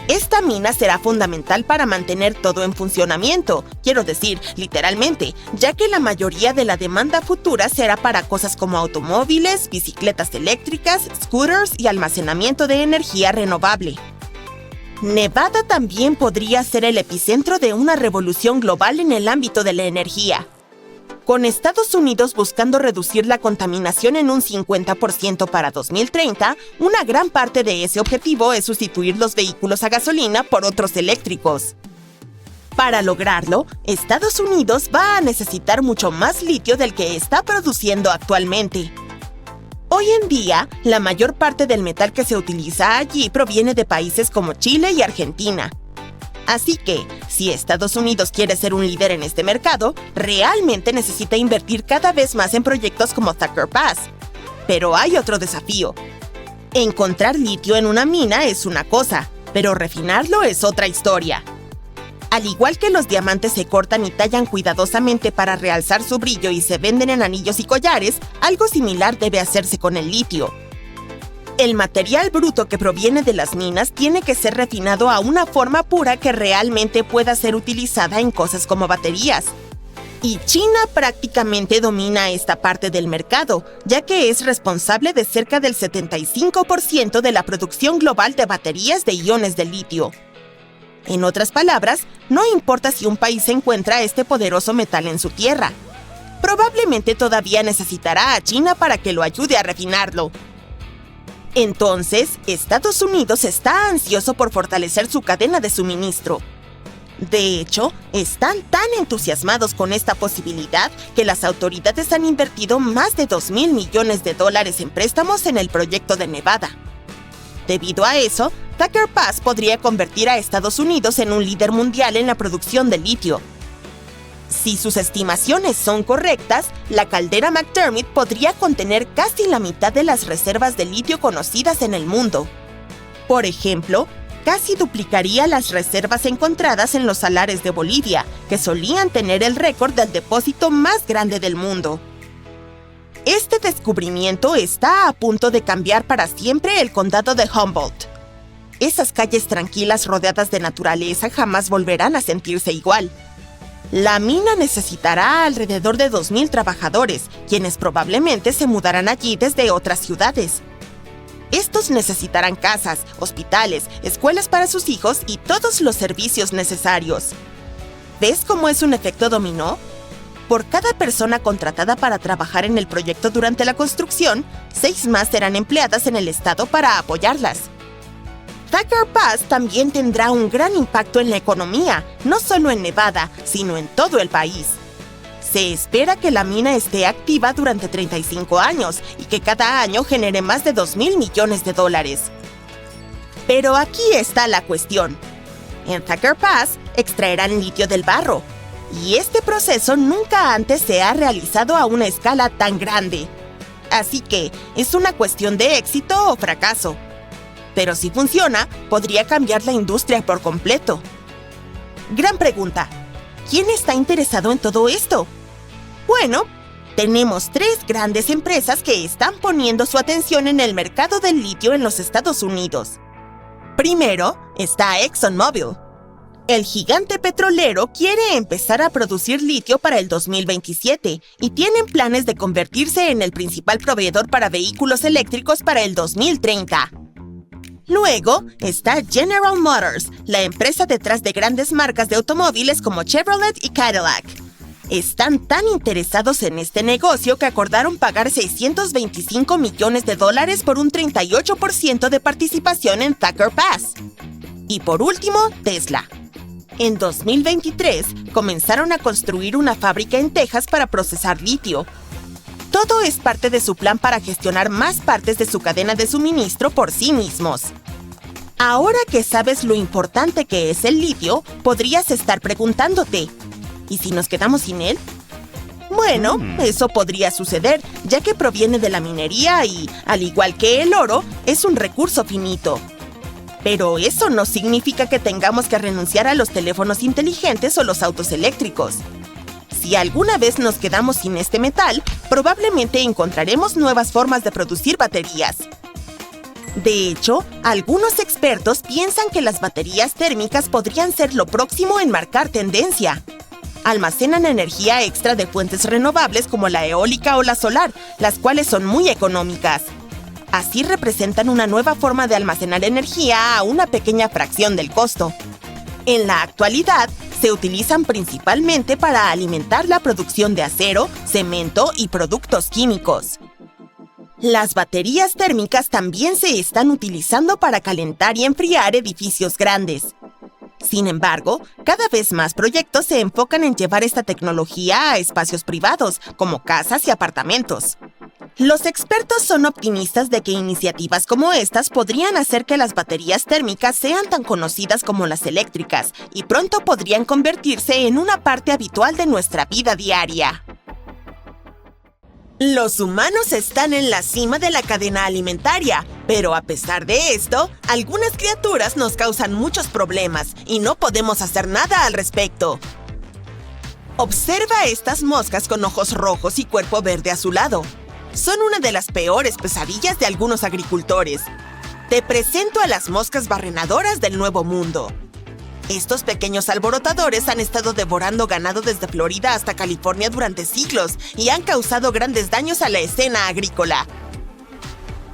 S3: Esta mina será fundamental para mantener todo en funcionamiento, quiero decir, literalmente, ya que la mayoría de la demanda futura será para cosas como automóviles, bicicletas eléctricas, scooters y almacenamiento de energía renovable. Nevada también podría ser el epicentro de una revolución global en el ámbito de la energía. Con Estados Unidos buscando reducir la contaminación en un 50% para 2030, una gran parte de ese objetivo es sustituir los vehículos a gasolina por otros eléctricos. Para lograrlo, Estados Unidos va a necesitar mucho más litio del que está produciendo actualmente. Hoy en día, la mayor parte del metal que se utiliza allí proviene de países como Chile y Argentina. Así que, si Estados Unidos quiere ser un líder en este mercado, realmente necesita invertir cada vez más en proyectos como Thacker Pass. Pero hay otro desafío. Encontrar litio en una mina es una cosa, pero refinarlo es otra historia. Al igual que los diamantes se cortan y tallan cuidadosamente para realzar su brillo y se venden en anillos y collares, algo similar debe hacerse con el litio. El material bruto que proviene de las minas tiene que ser refinado a una forma pura que realmente pueda ser utilizada en cosas como baterías. Y China prácticamente domina esta parte del mercado, ya que es responsable de cerca del 75% de la producción global de baterías de iones de litio. En otras palabras, no importa si un país encuentra este poderoso metal en su tierra. Probablemente todavía necesitará a China para que lo ayude a refinarlo. Entonces, Estados Unidos está ansioso por fortalecer su cadena de suministro. De hecho, están tan entusiasmados con esta posibilidad que las autoridades han invertido más de $2,000 millones en préstamos en el proyecto de Nevada. Debido a eso, Thacker Pass podría convertir a Estados Unidos en un líder mundial en la producción de litio. Si sus estimaciones son correctas, la caldera McDermott podría contener casi la mitad de las reservas de litio conocidas en el mundo. Por ejemplo, casi duplicaría las reservas encontradas en los salares de Bolivia, que solían tener el récord del depósito más grande del mundo. Este descubrimiento está a punto de cambiar para siempre el condado de Humboldt. esas calles tranquilas rodeadas de naturaleza jamás volverán a sentirse igual. La mina necesitará alrededor de 2,000 trabajadores, quienes probablemente se mudarán allí desde otras ciudades. Estos necesitarán casas, hospitales, escuelas para sus hijos y todos los servicios necesarios. ¿Ves cómo es un efecto dominó? Por cada persona contratada para trabajar en el proyecto durante la construcción, 6 más serán empleadas en el estado para apoyarlas. Thacker Pass también tendrá un gran impacto en la economía, no solo en Nevada, sino en todo el país. Se espera que la mina esté activa durante 35 años y que cada año genere más de $2,000 millones. Pero aquí está la cuestión. En Thacker Pass extraerán litio del barro, y este proceso nunca antes se ha realizado a una escala tan grande. Así que es una cuestión de éxito o fracaso. Pero si funciona, podría cambiar la industria por completo. Gran pregunta. ¿Quién está interesado en todo esto? Bueno, tenemos 3 grandes empresas que están poniendo su atención en el mercado del litio en los Estados Unidos. Primero está ExxonMobil. El gigante petrolero quiere empezar a producir litio para el 2027 y tienen planes de convertirse en el principal proveedor para vehículos eléctricos para el 2030. Luego está General Motors, la empresa detrás de grandes marcas de automóviles como Chevrolet y Cadillac. Están tan interesados en este negocio que acordaron pagar $625 millones por un 38% de participación en Thacker Pass. Y por último, Tesla. En 2023, comenzaron a construir una fábrica en Texas para procesar litio. Todo es parte de su plan para gestionar más partes de su cadena de suministro por sí mismos. Ahora que sabes lo importante que es el litio, podrías estar preguntándote, ¿y si nos quedamos sin él? Bueno, eso podría suceder, ya que proviene de la minería y, al igual que el oro, es un recurso finito. Pero eso no significa que tengamos que renunciar a los teléfonos inteligentes o los autos eléctricos. Si alguna vez nos quedamos sin este metal, probablemente encontraremos nuevas formas de producir baterías. De hecho, algunos expertos piensan que las baterías térmicas podrían ser lo próximo en marcar tendencia. Almacenan energía extra de fuentes renovables como la eólica o la solar, las cuales son muy económicas. Así representan una nueva forma de almacenar energía a una pequeña fracción del costo. En la actualidad, se utilizan principalmente para alimentar la producción de acero, cemento y productos químicos. Las baterías térmicas también se están utilizando para calentar y enfriar edificios grandes. Sin embargo, cada vez más proyectos se enfocan en llevar esta tecnología a espacios privados, como casas y apartamentos. Los expertos son optimistas de que iniciativas como estas podrían hacer que las baterías térmicas sean tan conocidas como las eléctricas y pronto podrían convertirse en una parte habitual de nuestra vida diaria. Los humanos están en la cima de la cadena alimentaria, pero a pesar de esto, algunas criaturas nos causan muchos problemas y no podemos hacer nada al respecto. Observa estas moscas con ojos rojos y cuerpo verde azulado. Son una de las peores pesadillas de algunos agricultores. Te presento a las moscas barrenadoras del Nuevo Mundo. Estos pequeños alborotadores han estado devorando ganado desde Florida hasta California durante siglos y han causado grandes daños a la escena agrícola.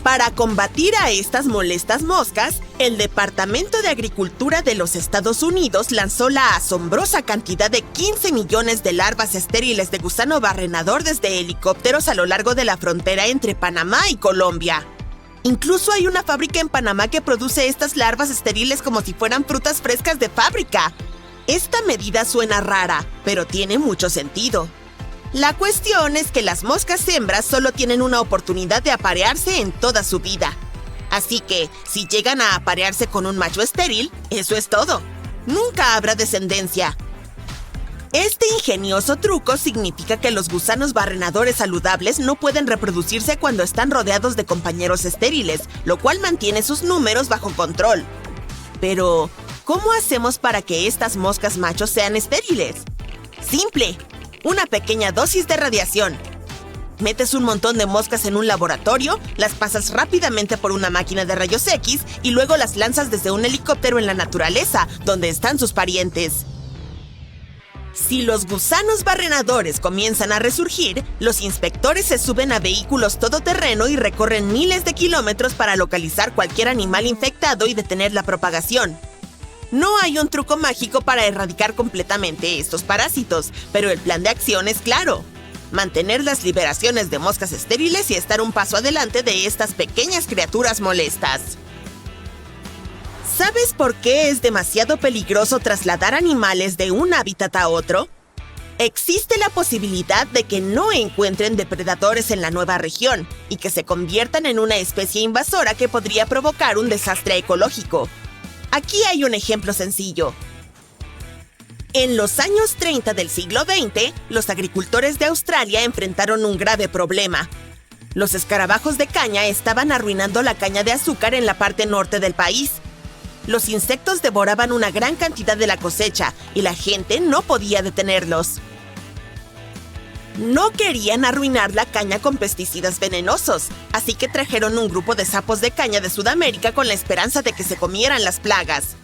S3: Para combatir a estas molestas moscas, el Departamento de Agricultura de los Estados Unidos lanzó la asombrosa cantidad de 15 millones de larvas estériles de gusano barrenador desde helicópteros a lo largo de la frontera entre Panamá y Colombia. Incluso hay una fábrica en Panamá que produce estas larvas estériles como si fueran frutas frescas de fábrica. Esta medida suena rara, pero tiene mucho sentido. La cuestión es que las moscas hembras solo tienen una oportunidad de aparearse en toda su vida. Así que, si llegan a aparearse con un macho estéril, eso es todo. Nunca habrá descendencia. Este ingenioso truco significa que los gusanos barrenadores saludables no pueden reproducirse cuando están rodeados de compañeros estériles, lo cual mantiene sus números bajo control. Pero, ¿cómo hacemos para que estas moscas machos sean estériles? Simple. Una pequeña dosis de radiación. Metes un montón de moscas en un laboratorio, las pasas rápidamente por una máquina de rayos X y luego las lanzas desde un helicóptero en la naturaleza, donde están sus parientes. Si los gusanos barrenadores comienzan a resurgir, los inspectores se suben a vehículos todoterreno y recorren miles de kilómetros para localizar cualquier animal infectado y detener la propagación. No hay un truco mágico para erradicar completamente estos parásitos, pero el plan de acción es claro: mantener las liberaciones de moscas estériles y estar un paso adelante de estas pequeñas criaturas molestas. ¿Sabes por qué es demasiado peligroso trasladar animales de un hábitat a otro? Existe la posibilidad de que no encuentren depredadores en la nueva región y que se conviertan en una especie invasora que podría provocar un desastre ecológico. Aquí hay un ejemplo sencillo. En los años 30 del siglo XX, los agricultores de Australia enfrentaron un grave problema. Los escarabajos de caña estaban arruinando la caña de azúcar en la parte norte del país. Los insectos devoraban una gran cantidad de la cosecha y la gente no podía detenerlos. No querían arruinar la caña con pesticidas venenosos, así que trajeron un grupo de sapos de caña de Sudamérica con la esperanza de que se comieran las plagas.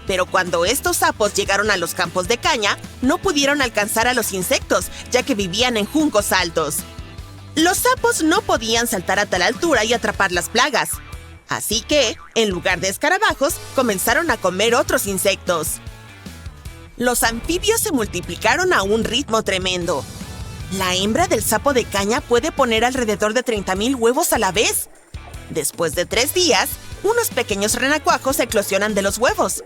S3: Pero cuando estos sapos llegaron a los campos de caña, no pudieron alcanzar a los insectos, ya que vivían en juncos altos. Los sapos no podían saltar a tal altura y atrapar las plagas. Así que, en lugar de escarabajos, comenzaron a comer otros insectos. Los anfibios se multiplicaron a un ritmo tremendo. La hembra del sapo de caña puede poner alrededor de 30,000 huevos a la vez. Después de 3 días, unos pequeños renacuajos eclosionan de los huevos.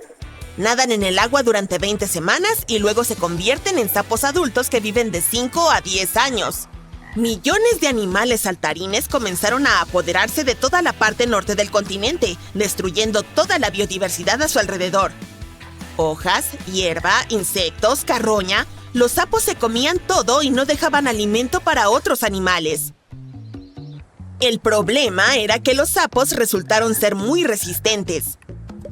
S3: Nadan en el agua durante 20 semanas y luego se convierten en sapos adultos que viven de 5 a 10 años. Millones de animales saltarines comenzaron a apoderarse de toda la parte norte del continente, destruyendo toda la biodiversidad a su alrededor. Hojas, hierba, insectos, carroña, los sapos se comían todo y no dejaban alimento para otros animales. El problema era que los sapos resultaron ser muy resistentes.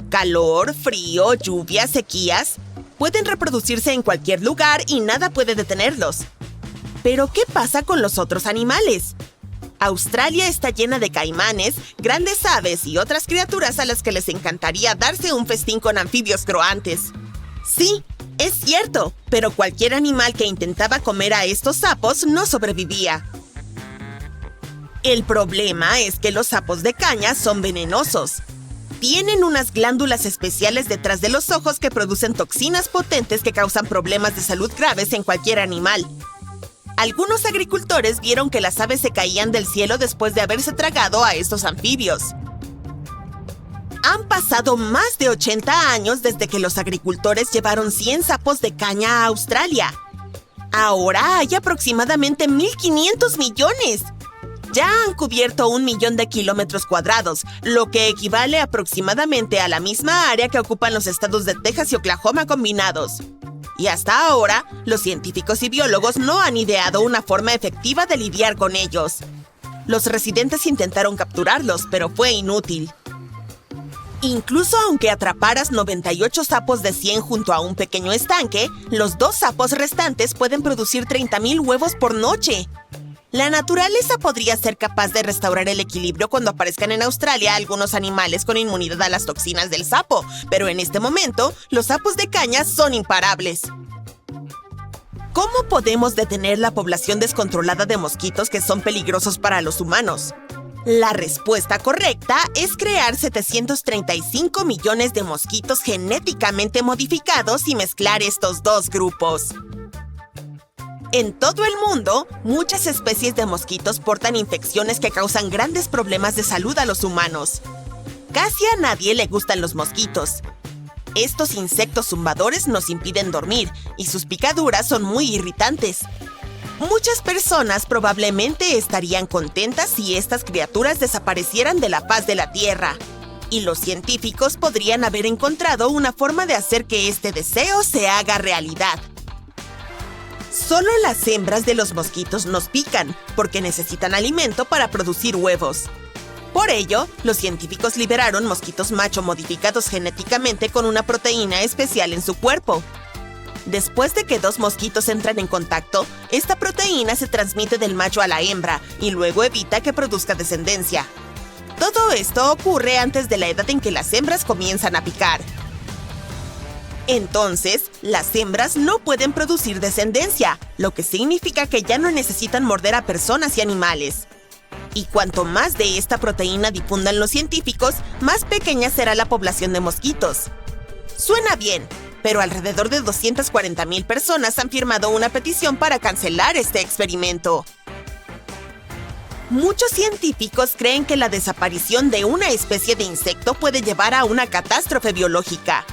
S3: Calor, frío, lluvias, sequías, pueden reproducirse en cualquier lugar y nada puede detenerlos. Pero, ¿qué pasa con los otros animales? Australia está llena de caimanes, grandes aves y otras criaturas a las que les encantaría darse un festín con anfibios croantes. Sí, es cierto, pero cualquier animal que intentaba comer a estos sapos no sobrevivía. El problema es que los sapos de caña son venenosos. Tienen unas glándulas especiales detrás de los ojos que producen toxinas potentes que causan problemas de salud graves en cualquier animal. Algunos agricultores vieron que las aves se caían del cielo después de haberse tragado a estos anfibios. Han pasado más de 80 años desde que los agricultores llevaron 100 sapos de caña a Australia. Ahora hay aproximadamente 1.500 millones. Ya han cubierto 1 millón de kilómetros cuadrados, lo que equivale aproximadamente a la misma área que ocupan los estados de Texas y Oklahoma combinados. Y hasta ahora, los científicos y biólogos no han ideado una forma efectiva de lidiar con ellos. Los residentes intentaron capturarlos, pero fue inútil. Incluso aunque atraparas 98 sapos de 100 junto a un pequeño estanque, los 2 sapos restantes pueden producir 30,000 huevos por noche. La naturaleza podría ser capaz de restaurar el equilibrio cuando aparezcan en Australia algunos animales con inmunidad a las toxinas del sapo, pero en este momento, los sapos de caña son imparables. ¿Cómo podemos detener la población descontrolada de mosquitos que son peligrosos para los humanos? La respuesta correcta es crear 735 millones de mosquitos genéticamente modificados y mezclar estos 2 grupos. En todo el mundo, muchas especies de mosquitos portan infecciones que causan grandes problemas de salud a los humanos. Casi a nadie le gustan los mosquitos. Estos insectos zumbadores nos impiden dormir y sus picaduras son muy irritantes. Muchas personas probablemente estarían contentas si estas criaturas desaparecieran de la faz de la Tierra. Y los científicos podrían haber encontrado una forma de hacer que este deseo se haga realidad. Solo las hembras de los mosquitos nos pican, porque necesitan alimento para producir huevos. Por ello, los científicos liberaron mosquitos macho modificados genéticamente con una proteína especial en su cuerpo. Después de que dos mosquitos entran en contacto, esta proteína se transmite del macho a la hembra y luego evita que produzca descendencia. Todo esto ocurre antes de la edad en que las hembras comienzan a picar. Entonces, las hembras no pueden producir descendencia, lo que significa que ya no necesitan morder a personas y animales. Y cuanto más de esta proteína difundan los científicos, más pequeña será la población de mosquitos. Suena bien, pero alrededor de 240,000 personas han firmado una petición para cancelar este experimento. Muchos científicos creen que la desaparición de una especie de insecto puede llevar a una catástrofe biológica.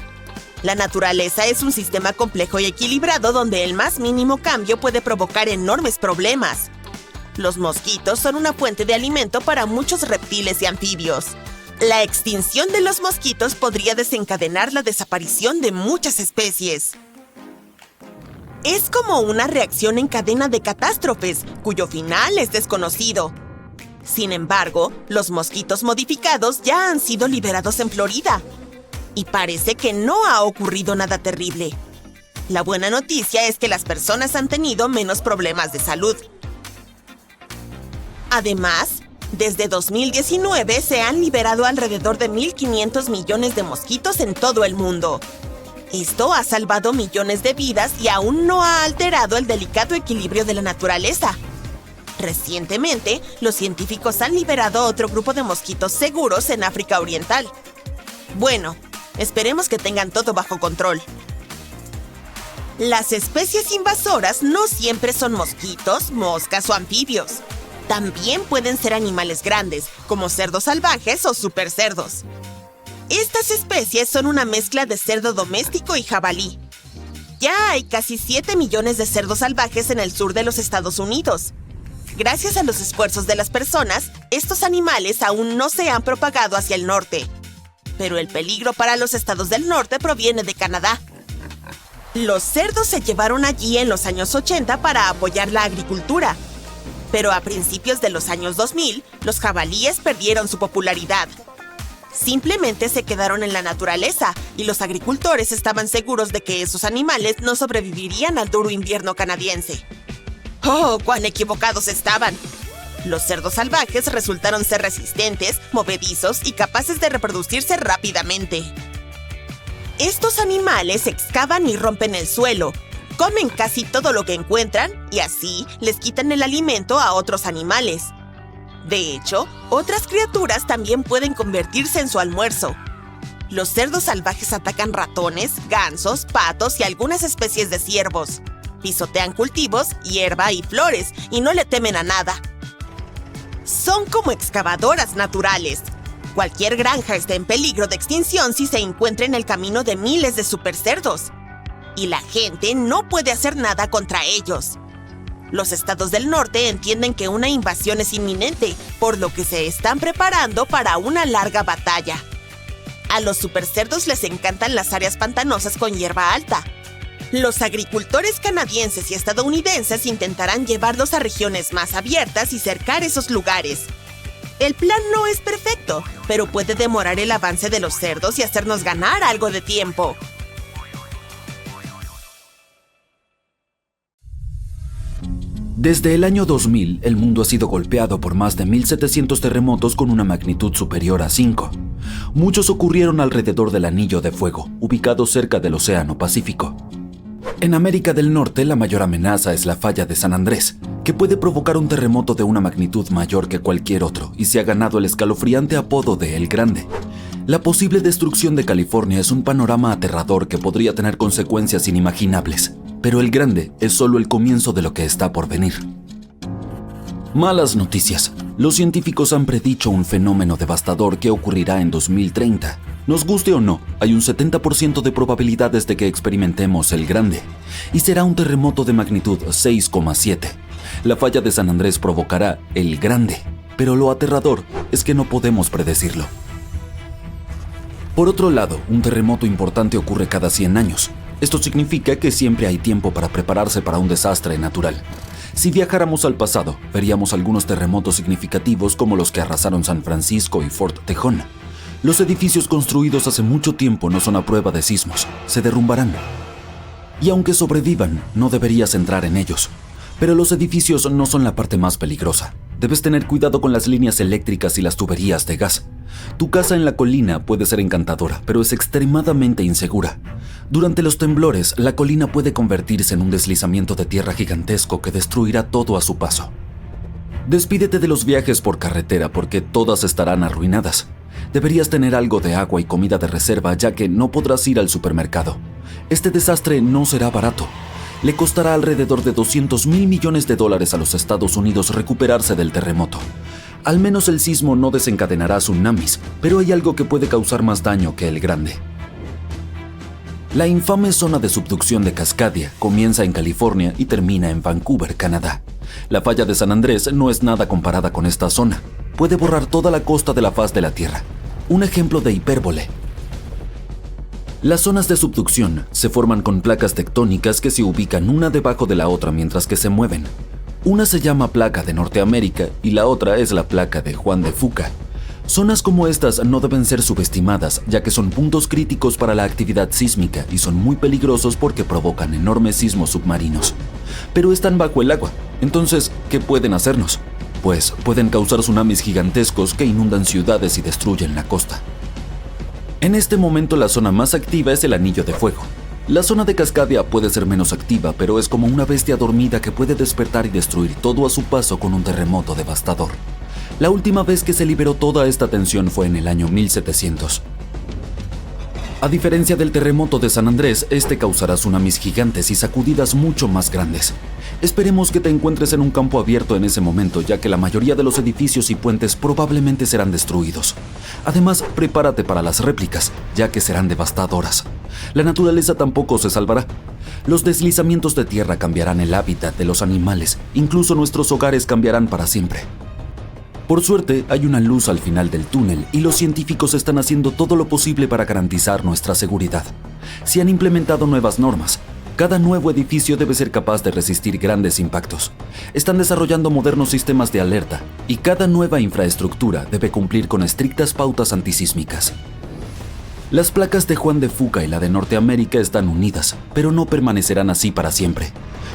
S3: La naturaleza es un sistema complejo y equilibrado donde el más mínimo cambio puede provocar enormes problemas. Los mosquitos son una fuente de alimento para muchos reptiles y anfibios. La extinción de los mosquitos podría desencadenar la desaparición de muchas especies. Es como una reacción en cadena de catástrofes, cuyo final es desconocido. Sin embargo, los mosquitos modificados ya han sido liberados en Florida. Y parece que no ha ocurrido nada terrible. La buena noticia es que las personas han tenido menos problemas de salud. Además, desde 2019 se han liberado alrededor de 1.500 millones de mosquitos en todo el mundo. Esto ha salvado millones de vidas y aún no ha alterado el delicado equilibrio de la naturaleza. Recientemente, los científicos han liberado otro grupo de mosquitos seguros en África Oriental. Bueno, esperemos que tengan todo bajo control. Las especies invasoras no siempre son mosquitos, moscas o anfibios. También pueden ser animales grandes, como cerdos salvajes o supercerdos. Estas especies son una mezcla de cerdo doméstico y jabalí. Ya hay casi 7 millones de cerdos salvajes en el sur de los Estados Unidos. Gracias a los esfuerzos de las personas, estos animales aún no se han propagado hacia el norte. Pero el peligro para los estados del norte proviene de Canadá. Los cerdos se llevaron allí en los años 80 para apoyar la agricultura. Pero a principios de los años 2000, los jabalíes perdieron su popularidad. Simplemente se quedaron en la naturaleza y los agricultores estaban seguros de que esos animales no sobrevivirían al duro invierno canadiense. ¡Oh, cuán equivocados estaban! Los cerdos salvajes resultaron ser resistentes, movedizos y capaces de reproducirse rápidamente. Estos animales excavan y rompen el suelo, comen casi todo lo que encuentran y así les quitan el alimento a otros animales. De hecho, otras criaturas también pueden convertirse en su almuerzo. Los cerdos salvajes atacan ratones, gansos, patos y algunas especies de ciervos. Pisotean cultivos, hierba y flores y no le temen a nada. Son como excavadoras naturales. Cualquier granja está en peligro de extinción si se encuentra en el camino de miles de supercerdos. Y la gente no puede hacer nada contra ellos. Los estados del norte entienden que una invasión es inminente, por lo que se están preparando para una larga batalla. A los supercerdos les encantan las áreas pantanosas con hierba alta. Los agricultores canadienses y estadounidenses intentarán llevarlos a regiones más abiertas y cercar esos lugares. El plan no es perfecto, pero puede demorar el avance de los cerdos y hacernos ganar algo de tiempo.
S4: Desde el año 2000, el mundo ha sido golpeado por más de 1.700 terremotos con una magnitud superior a 5. Muchos ocurrieron alrededor del Anillo de Fuego, ubicado cerca del Océano Pacífico. En América del Norte, la mayor amenaza es la falla de San Andrés, que puede provocar un terremoto de una magnitud mayor que cualquier otro y se ha ganado el escalofriante apodo de El Grande. La posible destrucción de California es un panorama aterrador que podría tener consecuencias inimaginables, pero El Grande es solo el comienzo de lo que está por venir. Malas noticias. Los científicos han predicho un fenómeno devastador que ocurrirá en 2030. Nos guste o no, hay un 70% de probabilidades de que experimentemos El Grande, y será un terremoto de magnitud 6,7. La falla de San Andrés provocará El Grande, pero lo aterrador es que no podemos predecirlo. Por otro lado, un terremoto importante ocurre cada 100 años. Esto significa que siempre hay tiempo para prepararse para un desastre natural. Si viajáramos al pasado, veríamos algunos terremotos significativos como los que arrasaron San Francisco y Fort Tejón. Los edificios construidos hace mucho tiempo no son a prueba de sismos, se derrumbarán. Y aunque sobrevivan, no deberías entrar en ellos. Pero los edificios no son la parte más peligrosa. Debes tener cuidado con las líneas eléctricas y las tuberías de gas. Tu casa en la colina puede ser encantadora, pero es extremadamente insegura. Durante los temblores, la colina puede convertirse en un deslizamiento de tierra gigantesco que destruirá todo a su paso. Despídete de los viajes por carretera porque todas estarán arruinadas. Deberías tener algo de agua y comida de reserva ya que no podrás ir al supermercado. Este desastre no será barato. Le costará alrededor de $200 mil millones a los Estados Unidos recuperarse del terremoto. Al menos el sismo no desencadenará tsunamis, pero hay algo que puede causar más daño que el grande. La infame zona de subducción de Cascadia comienza en California y termina en Vancouver, Canadá. La falla de San Andrés no es nada comparada con esta zona. Puede borrar toda la costa de la faz de la Tierra. Un ejemplo de hipérbole. Las zonas de subducción se forman con placas tectónicas que se ubican una debajo de la otra mientras que se mueven. Una se llama placa de Norteamérica y la otra es la placa de Juan de Fuca. Zonas como estas no deben ser subestimadas, ya que son puntos críticos para la actividad sísmica y son muy peligrosos porque provocan enormes sismos submarinos. Pero están bajo el agua, entonces, ¿qué pueden hacernos? Pues pueden causar tsunamis gigantescos que inundan ciudades y destruyen la costa. En este momento la zona más activa es el Anillo de Fuego. La zona de Cascadia puede ser menos activa, pero es como una bestia dormida que puede despertar y destruir todo a su paso con un terremoto devastador. La última vez que se liberó toda esta tensión fue en el año 1700. A diferencia del terremoto de San Andrés, este causará tsunamis gigantes y sacudidas mucho más grandes. Esperemos que te encuentres en un campo abierto en ese momento, ya que la mayoría de los edificios y puentes probablemente serán destruidos. Además, prepárate para las réplicas, ya que serán devastadoras. La naturaleza tampoco se salvará. Los deslizamientos de tierra cambiarán el hábitat de los animales, incluso nuestros hogares cambiarán para siempre. Por suerte, hay una luz al final del túnel y los científicos están haciendo todo lo posible para garantizar nuestra seguridad. Se han implementado nuevas normas. Cada nuevo edificio debe ser capaz de resistir grandes impactos. Están desarrollando modernos sistemas de alerta y cada nueva infraestructura debe cumplir con estrictas pautas antisísmicas. Las placas de Juan de Fuca y la de Norteamérica están unidas, pero no permanecerán así para siempre.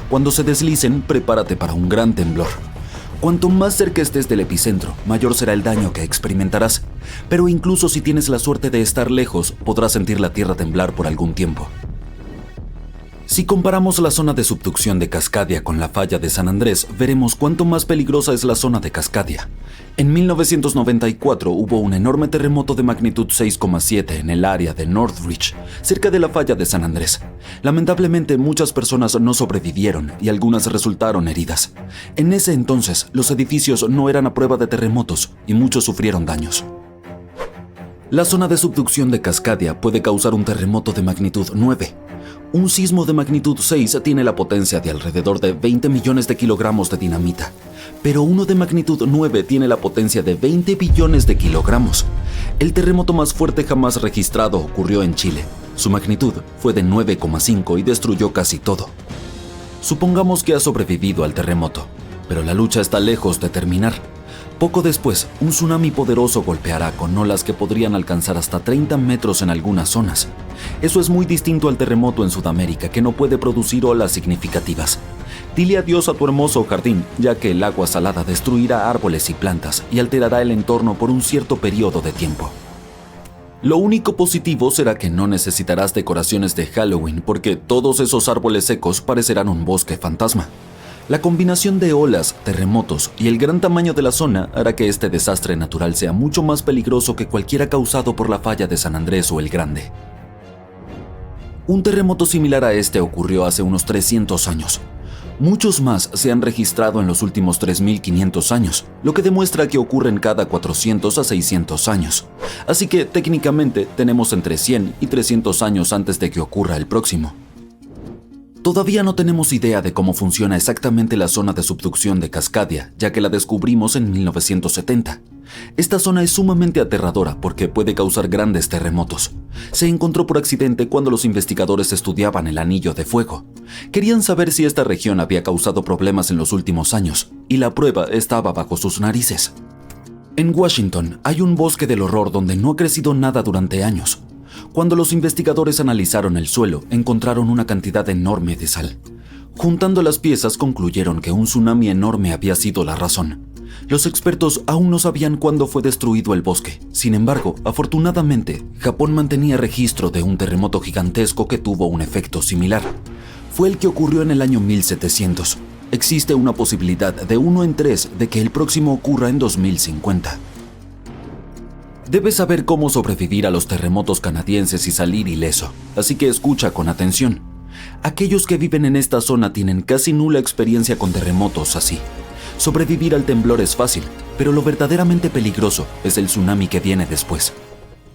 S4: Cuando se deslicen, prepárate para un gran temblor. Cuanto más cerca estés del epicentro, mayor será el daño que experimentarás. Pero incluso si tienes la suerte de estar lejos, podrás sentir la tierra temblar por algún tiempo. Si comparamos la zona de subducción de Cascadia con la falla de San Andrés, veremos cuánto más peligrosa es la zona de Cascadia. En 1994 hubo un enorme terremoto de magnitud 6,7 en el área de Northridge, cerca de la falla de San Andrés. Lamentablemente, muchas personas no sobrevivieron y algunas resultaron heridas. En ese entonces, los edificios no eran a prueba de terremotos y muchos sufrieron daños. La zona de subducción de Cascadia puede causar un terremoto de magnitud 9. Un sismo de magnitud 6 tiene la potencia de alrededor de 20 millones de kilogramos de dinamita, pero uno de magnitud 9 tiene la potencia de 20 billones de kilogramos. El terremoto más fuerte jamás registrado ocurrió en Chile. Su magnitud fue de 9,5 y destruyó casi todo. Supongamos que has sobrevivido al terremoto, pero la lucha está lejos de terminar. Poco después, un tsunami poderoso golpeará con olas que podrían alcanzar hasta 30 metros en algunas zonas. Eso es muy distinto al terremoto en Sudamérica, que no puede producir olas significativas. Dile adiós a tu hermoso jardín, ya que el agua salada destruirá árboles y plantas y alterará el entorno por un cierto periodo de tiempo. Lo único positivo será que no necesitarás decoraciones de Halloween, porque todos esos árboles secos parecerán un bosque fantasma. La combinación de olas, terremotos y el gran tamaño de la zona hará que este desastre natural sea mucho más peligroso que cualquiera causado por la falla de San Andrés o el Grande. Un terremoto similar a este ocurrió hace unos 300 años. Muchos más se han registrado en los últimos 3.500 años, lo que demuestra que ocurren cada 400 a 600 años. Así que técnicamente tenemos entre 100 y 300 años antes de que ocurra el próximo. Todavía no tenemos idea de cómo funciona exactamente la zona de subducción de Cascadia, ya que la descubrimos en 1970. Esta zona es sumamente aterradora porque puede causar grandes terremotos. Se encontró por accidente cuando los investigadores estudiaban el Anillo de Fuego. Querían saber si esta región había causado problemas en los últimos años, y la prueba estaba bajo sus narices. En Washington hay un bosque del horror donde no ha crecido nada durante años. Cuando los investigadores analizaron el suelo, encontraron una cantidad enorme de sal. Juntando las piezas, concluyeron que un tsunami enorme había sido la razón. Los expertos aún no sabían cuándo fue destruido el bosque. Sin embargo, afortunadamente, Japón mantenía registro de un terremoto gigantesco que tuvo un efecto similar. Fue el que ocurrió en el año 1700. Existe una posibilidad de 1 en 3 de que el próximo ocurra en 2050. Debes saber cómo sobrevivir a los terremotos canadienses y salir ileso, así que escucha con atención. Aquellos que viven en esta zona tienen casi nula experiencia con terremotos así. Sobrevivir al temblor es fácil, pero lo verdaderamente peligroso es el tsunami que viene después.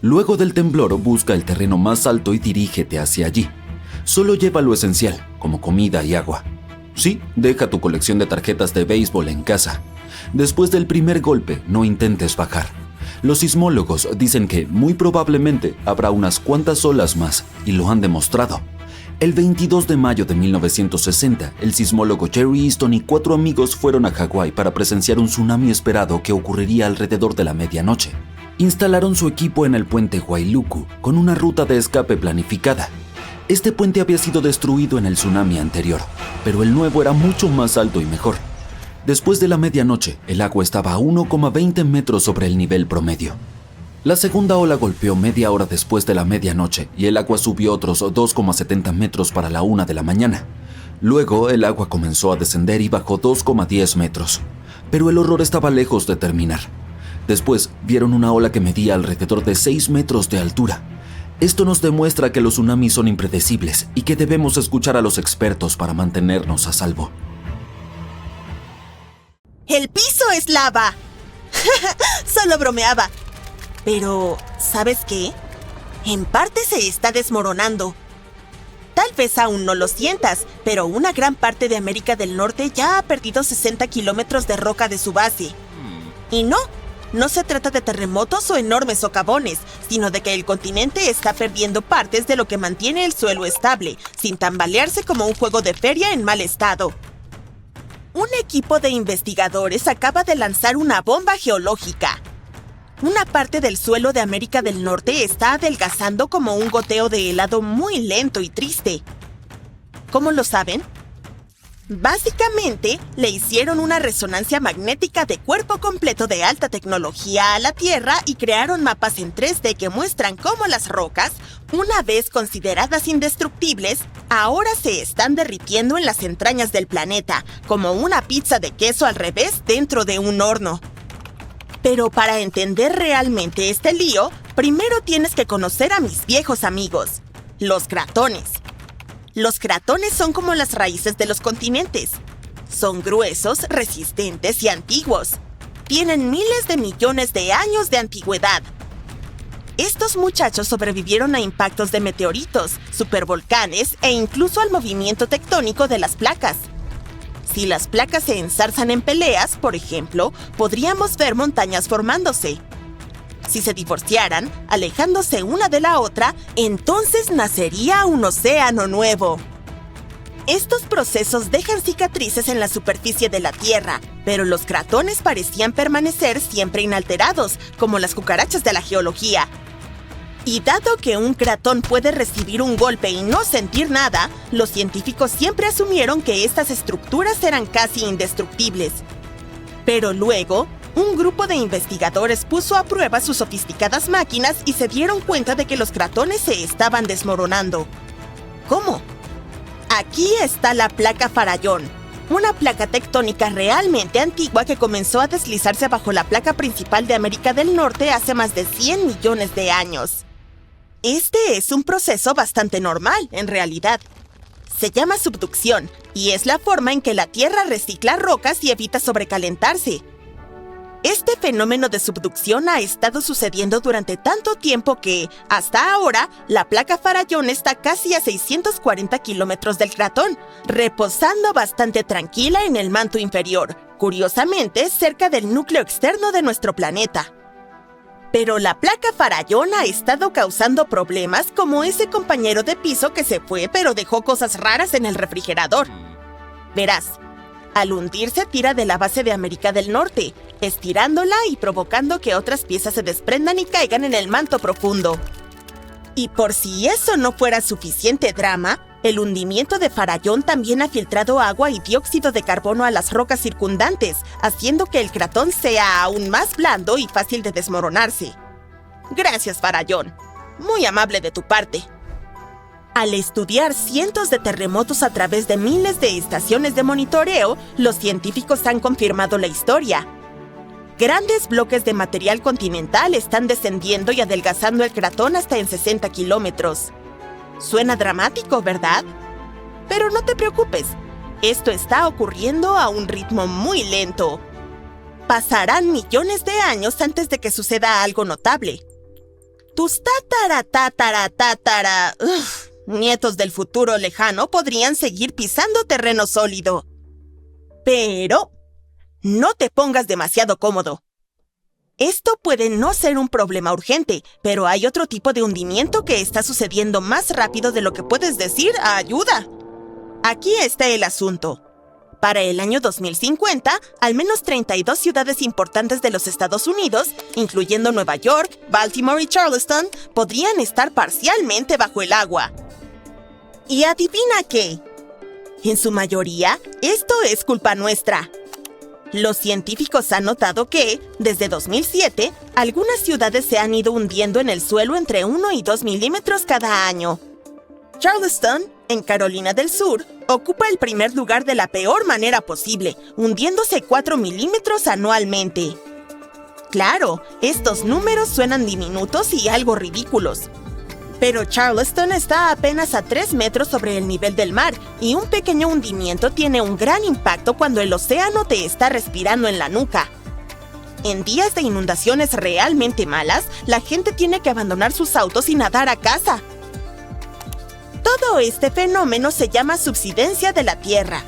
S4: Luego del temblor, busca el terreno más alto y dirígete hacia allí. Solo lleva lo esencial, como comida y agua. Sí, deja tu colección de tarjetas de béisbol en casa. Después del primer golpe, no intentes bajar. Los sismólogos dicen que muy probablemente habrá unas cuantas olas más, y lo han demostrado. El 22 de mayo de 1960, el sismólogo Jerry Easton y 4 amigos fueron a Hawái para presenciar un tsunami esperado que ocurriría alrededor de la medianoche. Instalaron su equipo en el puente Wailuku, con una ruta de escape planificada. Este puente había sido destruido en el tsunami anterior, pero el nuevo era mucho más alto y mejor. Después de la medianoche, el agua estaba a 1,20 metros sobre el nivel promedio. La segunda ola golpeó media hora después de la medianoche y el agua subió otros 2,70 metros para la 1 de la mañana. Luego, el agua comenzó a descender y bajó 2,10 metros. Pero el horror estaba lejos de terminar. Después, vieron una ola que medía alrededor de 6 metros de altura. Esto nos demuestra que los tsunamis son impredecibles y que debemos escuchar a los expertos para mantenernos a salvo.
S3: ¡El piso es lava! Solo bromeaba. Pero, ¿sabes qué? En parte se está desmoronando. Tal vez aún no lo sientas, pero una gran parte de América del Norte ya ha perdido 60 kilómetros de roca de su base. Y no se trata de terremotos o enormes socavones, sino de que el continente está perdiendo partes de lo que mantiene el suelo estable, sin tambalearse como un juego de feria en mal estado. Un equipo de investigadores acaba de lanzar una bomba geológica. Una parte del suelo de América del Norte está adelgazando como un goteo de helado muy lento y triste. ¿Cómo lo saben? Básicamente, le hicieron una resonancia magnética de cuerpo completo de alta tecnología a la Tierra y crearon mapas en 3D que muestran cómo las rocas, una vez consideradas indestructibles, ahora se están derritiendo en las entrañas del planeta, como una pizza de queso al revés dentro de un horno. Pero para entender realmente este lío, primero tienes que conocer a mis viejos amigos, los cratones. Los cratones son como las raíces de los continentes. Son gruesos, resistentes y antiguos. Tienen miles de millones de años de antigüedad. Estos muchachos sobrevivieron a impactos de meteoritos, supervolcanes e incluso al movimiento tectónico de las placas. Si las placas se enzarzan en peleas, por ejemplo, podríamos ver montañas formándose. Si se divorciaran, alejándose una de la otra, entonces nacería un océano nuevo. Estos procesos dejan cicatrices en la superficie de la Tierra, pero los cratones parecían permanecer siempre inalterados, como las cucarachas de la geología. Y dado que un cratón puede recibir un golpe y no sentir nada, los científicos siempre asumieron que estas estructuras eran casi indestructibles. Pero luego, un grupo de investigadores puso a prueba sus sofisticadas máquinas y se dieron cuenta de que los cratones se estaban desmoronando. ¿Cómo? Aquí está la placa Farallón, una placa tectónica realmente antigua que comenzó a deslizarse bajo la placa principal de América del Norte hace más de 100 millones de años. Este es un proceso bastante normal, en realidad. Se llama subducción y es la forma en que la Tierra recicla rocas y evita sobrecalentarse. Este fenómeno de subducción ha estado sucediendo durante tanto tiempo que, hasta ahora, la placa Farallón está casi a 640 kilómetros del cratón, reposando bastante tranquila en el manto inferior, curiosamente cerca del núcleo externo de nuestro planeta. Pero la placa Farallón ha estado causando problemas como ese compañero de piso que se fue pero dejó cosas raras en el refrigerador. Verás, al hundirse tira de la base de América del Norte, estirándola y provocando que otras piezas se desprendan y caigan en el manto profundo. Y por si eso no fuera suficiente drama, el hundimiento de Farallón también ha filtrado agua y dióxido de carbono a las rocas circundantes, haciendo que el cratón sea aún más blando y fácil de desmoronarse. Gracias, Farallón. Muy amable de tu parte. Al estudiar cientos de terremotos a través de miles de estaciones de monitoreo, los científicos han confirmado la historia. Grandes bloques de material continental están descendiendo y adelgazando el cratón hasta en 60 kilómetros. Suena dramático, ¿verdad? Pero no te preocupes, esto está ocurriendo a un ritmo muy lento. Pasarán millones de años antes de que suceda algo notable. Tus nietos del futuro lejano podrían seguir pisando terreno sólido. Pero no te pongas demasiado cómodo. Esto puede no ser un problema urgente, pero hay otro tipo de hundimiento que está sucediendo más rápido de lo que puedes decir ¡ayuda! Aquí está el asunto. Para el año 2050, al menos 32 ciudades importantes de los Estados Unidos, incluyendo Nueva York, Baltimore y Charleston, podrían estar parcialmente bajo el agua. ¿Y adivina qué? En su mayoría, esto es culpa nuestra. Los científicos han notado que, desde 2007, algunas ciudades se han ido hundiendo en el suelo entre 1 y 2 milímetros cada año. Charleston, en Carolina del Sur, ocupa el primer lugar de la peor manera posible, hundiéndose 4 milímetros anualmente. Claro, estos números suenan diminutos y algo ridículos. Pero Charleston está apenas a 3 metros sobre el nivel del mar y un pequeño hundimiento tiene un gran impacto cuando el océano te está respirando en la nuca. En días de inundaciones realmente malas, la gente tiene que abandonar sus autos y nadar a casa. Todo este fenómeno se llama subsidencia de la Tierra.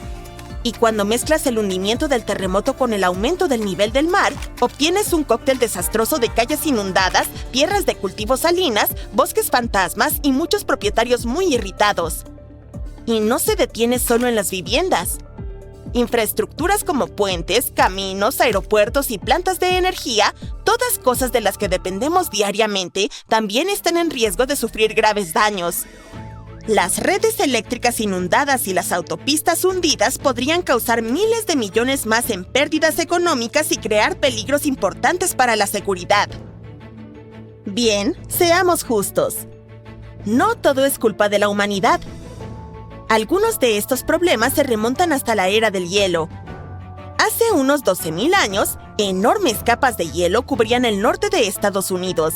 S3: Y cuando mezclas el hundimiento del terremoto con el aumento del nivel del mar, obtienes un cóctel desastroso de calles inundadas, tierras de cultivo salinas, bosques fantasmas y muchos propietarios muy irritados. Y no se detiene solo en las viviendas. Infraestructuras como puentes, caminos, aeropuertos y plantas de energía, todas cosas de las que dependemos diariamente, también están en riesgo de sufrir graves daños. Las redes eléctricas inundadas y las autopistas hundidas podrían causar miles de millones más en pérdidas económicas y crear peligros importantes para la seguridad. Bien, seamos justos. No todo es culpa de la humanidad. Algunos de estos problemas se remontan hasta la era del hielo. Hace unos 12.000 años, enormes capas de hielo cubrían el norte de Estados Unidos.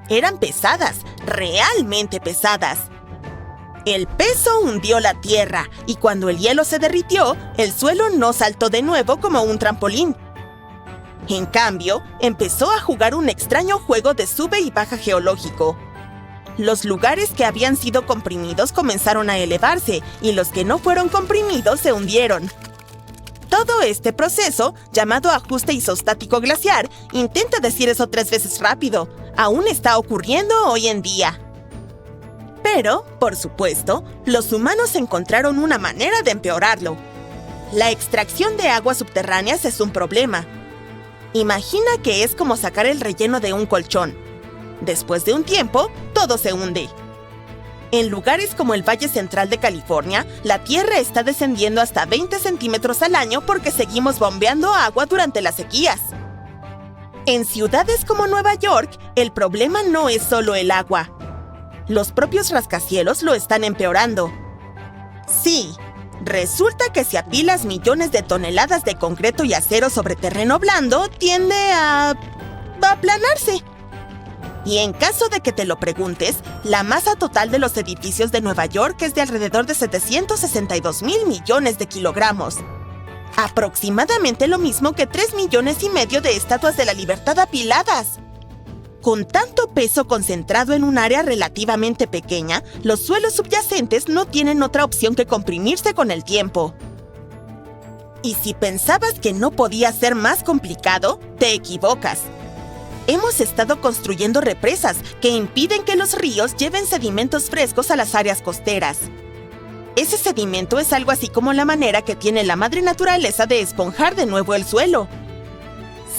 S3: Eran pesadas, realmente pesadas. El peso hundió la tierra, y cuando el hielo se derritió, el suelo no saltó de nuevo como un trampolín. En cambio, empezó a jugar un extraño juego de sube y baja geológico. Los lugares que habían sido comprimidos comenzaron a elevarse, y los que no fueron comprimidos se hundieron. Todo este proceso, llamado ajuste isostático glaciar, intenta decir eso 3 veces rápido, aún está ocurriendo hoy en día. Pero, por supuesto, los humanos encontraron una manera de empeorarlo. La extracción de aguas subterráneas es un problema. Imagina que es como sacar el relleno de un colchón. Después de un tiempo, todo se hunde. En lugares como el Valle Central de California, la tierra está descendiendo hasta 20 centímetros al año porque seguimos bombeando agua durante las sequías. En ciudades como Nueva York, el problema no es solo el agua. Los propios rascacielos lo están empeorando. Sí, resulta que si apilas millones de toneladas de concreto y acero sobre terreno blando, tiende a aplanarse. Y en caso de que te lo preguntes, la masa total de los edificios de Nueva York es de alrededor de 762.000 millones de kilogramos. Aproximadamente lo mismo que 3,5 millones de estatuas de la libertad apiladas. Con tanto peso concentrado en un área relativamente pequeña, los suelos subyacentes no tienen otra opción que comprimirse con el tiempo. Y si pensabas que no podía ser más complicado, te equivocas. Hemos estado construyendo represas que impiden que los ríos lleven sedimentos frescos a las áreas costeras. Ese sedimento es algo así como la manera que tiene la madre naturaleza de esponjar de nuevo el suelo.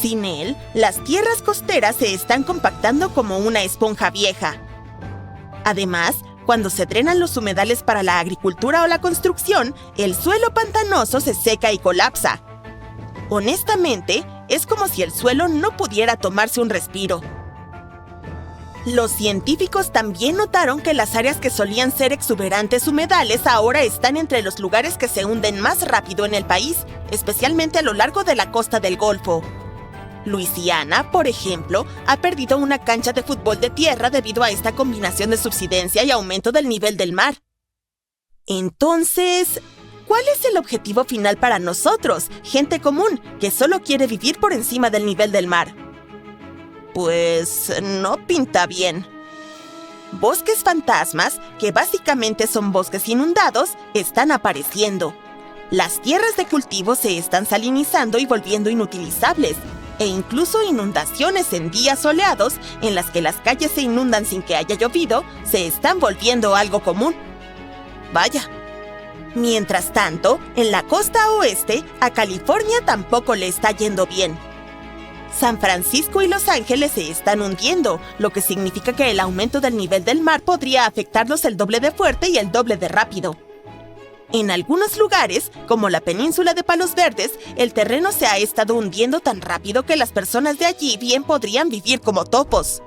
S3: Sin él, las tierras costeras se están compactando como una esponja vieja. Además, cuando se drenan los humedales para la agricultura o la construcción, el suelo pantanoso se seca y colapsa. Honestamente, es como si el suelo no pudiera tomarse un respiro. Los científicos también notaron que las áreas que solían ser exuberantes humedales ahora están entre los lugares que se hunden más rápido en el país, especialmente a lo largo de la costa del Golfo. Luisiana, por ejemplo, ha perdido una cancha de fútbol de tierra debido a esta combinación de subsidencia y aumento del nivel del mar. Entonces, ¿cuál es el objetivo final para nosotros, gente común, que solo quiere vivir por encima del nivel del mar? Pues no pinta bien. Bosques fantasmas, que básicamente son bosques inundados, están apareciendo. Las tierras de cultivo se están salinizando y volviendo inutilizables, e incluso inundaciones en días soleados en las que las calles se inundan sin que haya llovido, se están volviendo algo común. Vaya. Mientras tanto, en la costa oeste, a California tampoco le está yendo bien. San Francisco y Los Ángeles se están hundiendo, lo que significa que el aumento del nivel del mar podría afectarlos el doble de fuerte y el doble de rápido. En algunos lugares, como la península de Palos Verdes, el terreno se ha estado hundiendo tan rápido que las personas de allí bien podrían vivir como topos.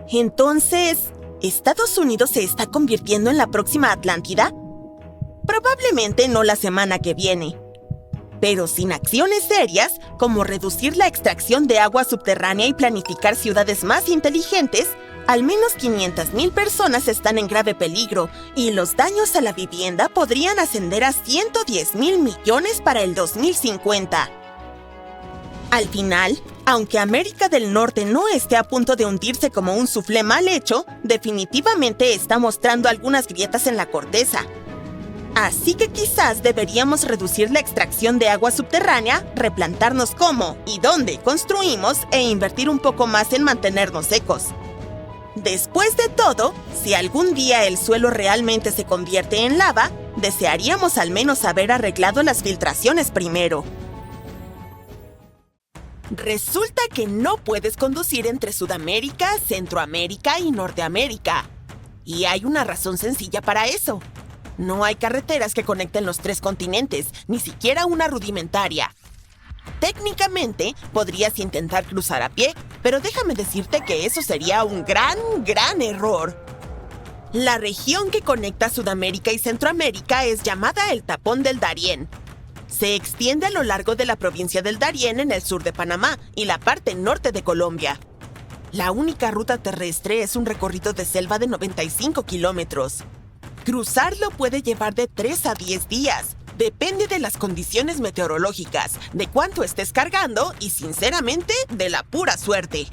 S3: Entonces, ¿Estados Unidos se está convirtiendo en la próxima Atlántida? Probablemente no la semana que viene. Pero sin acciones serias, como reducir la extracción de agua subterránea y planificar ciudades más inteligentes, al menos 500,000 personas están en grave peligro y los daños a la vivienda podrían ascender a 110,000 millones para el 2050. Al final, aunque América del Norte no esté a punto de hundirse como un suflé mal hecho, definitivamente está mostrando algunas grietas en la corteza. Así que quizás deberíamos reducir la extracción de agua subterránea, replantarnos cómo y dónde construimos e invertir un poco más en mantenernos secos. Después de todo, si algún día el suelo realmente se convierte en lava, desearíamos al menos haber arreglado las filtraciones primero. Resulta que no puedes conducir entre Sudamérica, Centroamérica y Norteamérica. Y hay una razón sencilla para eso. No hay carreteras que conecten los tres continentes, ni siquiera una rudimentaria. Técnicamente, podrías intentar cruzar a pie, pero déjame decirte que eso sería un gran error. La región que conecta Sudamérica y Centroamérica es llamada el Tapón del Darién. Se extiende a lo largo de la provincia del Darién en el sur de Panamá y la parte norte de Colombia. La única ruta terrestre es un recorrido de selva de 95 kilómetros. Cruzarlo puede llevar de 3 a 10 días. Depende de las condiciones meteorológicas, de cuánto estés cargando y, sinceramente, de la pura suerte.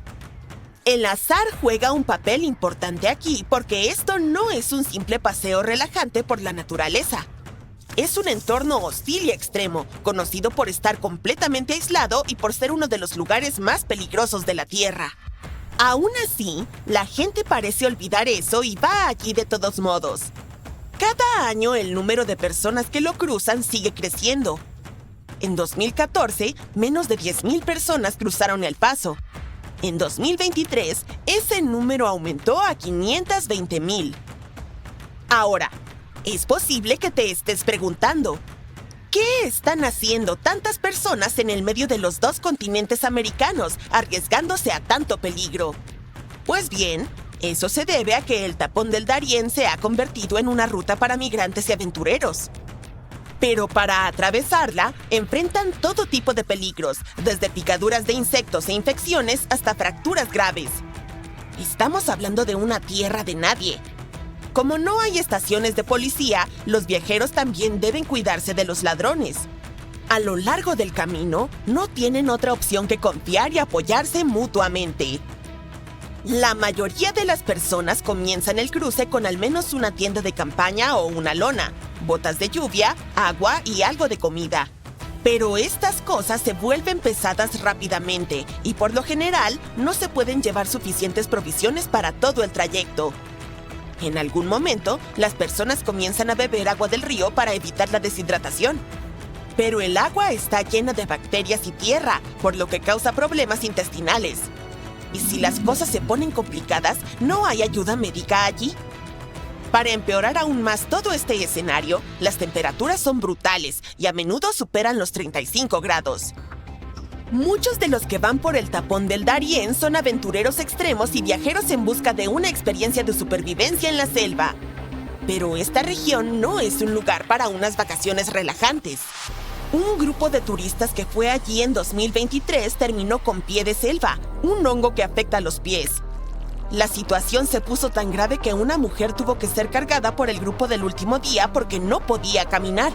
S3: El azar juega un papel importante aquí porque esto no es un simple paseo relajante por la naturaleza. Es un entorno hostil y extremo, conocido por estar completamente aislado y por ser uno de los lugares más peligrosos de la Tierra. Aún así, la gente parece olvidar eso y va allí de todos modos. Cada año el número de personas que lo cruzan sigue creciendo. En 2014, menos de 10,000 personas cruzaron el paso. En 2023, ese número aumentó a 520,000. Ahora, es posible que te estés preguntando, ¿qué están haciendo tantas personas en el medio de los dos continentes americanos, arriesgándose a tanto peligro? Pues bien, eso se debe a que el Tapón del Darién se ha convertido en una ruta para migrantes y aventureros. Pero para atravesarla, enfrentan todo tipo de peligros, desde picaduras de insectos e infecciones hasta fracturas graves. Estamos hablando de una tierra de nadie. Como no hay estaciones de policía, los viajeros también deben cuidarse de los ladrones. A lo largo del camino, no tienen otra opción que confiar y apoyarse mutuamente. La mayoría de las personas comienzan el cruce con al menos una tienda de campaña o una lona, botas de lluvia, agua y algo de comida. Pero estas cosas se vuelven pesadas rápidamente y por lo general no se pueden llevar suficientes provisiones para todo el trayecto. En algún momento, las personas comienzan a beber agua del río para evitar la deshidratación. Pero el agua está llena de bacterias y tierra, por lo que causa problemas intestinales. Y si las cosas se ponen complicadas, ¿no hay ayuda médica allí? Para empeorar aún más todo este escenario, las temperaturas son brutales y a menudo superan los 35 grados. Muchos de los que van por el tapón del Darién son aventureros extremos y viajeros en busca de una experiencia de supervivencia en la selva. Pero esta región no es un lugar para unas vacaciones relajantes. Un grupo de turistas que fue allí en 2023 terminó con pie de selva, un hongo que afecta a los pies. La situación se puso tan grave que una mujer tuvo que ser cargada por el grupo del último día porque no podía caminar.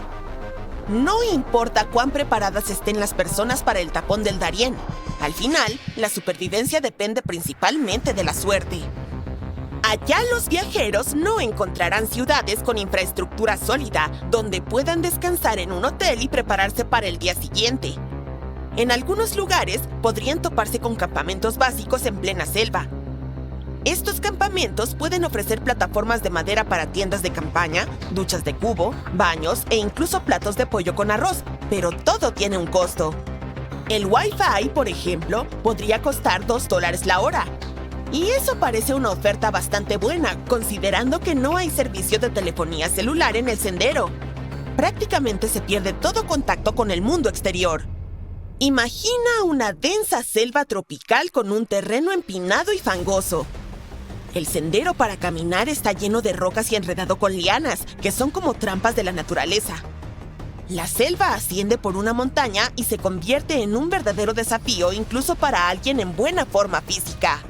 S3: No importa cuán preparadas estén las personas para el tapón del Darién. Al final, la supervivencia depende principalmente de la suerte. Allá los viajeros no encontrarán ciudades con infraestructura sólida, donde puedan descansar en un hotel y prepararse para el día siguiente. En algunos lugares podrían toparse con campamentos básicos en plena selva. Estos campamentos pueden ofrecer plataformas de madera para tiendas de campaña, duchas de cubo, baños e incluso platos de pollo con arroz, pero todo tiene un costo. El Wi-Fi, por ejemplo, podría costar $2 la hora. Y eso parece una oferta bastante buena, considerando que no hay servicio de telefonía celular en el sendero. Prácticamente se pierde todo contacto con el mundo exterior. Imagina una densa selva tropical con un terreno empinado y fangoso. El sendero para caminar está lleno de rocas y enredado con lianas, que son como trampas de la naturaleza. La selva asciende por una montaña y se convierte en un verdadero desafío incluso para alguien en buena forma física.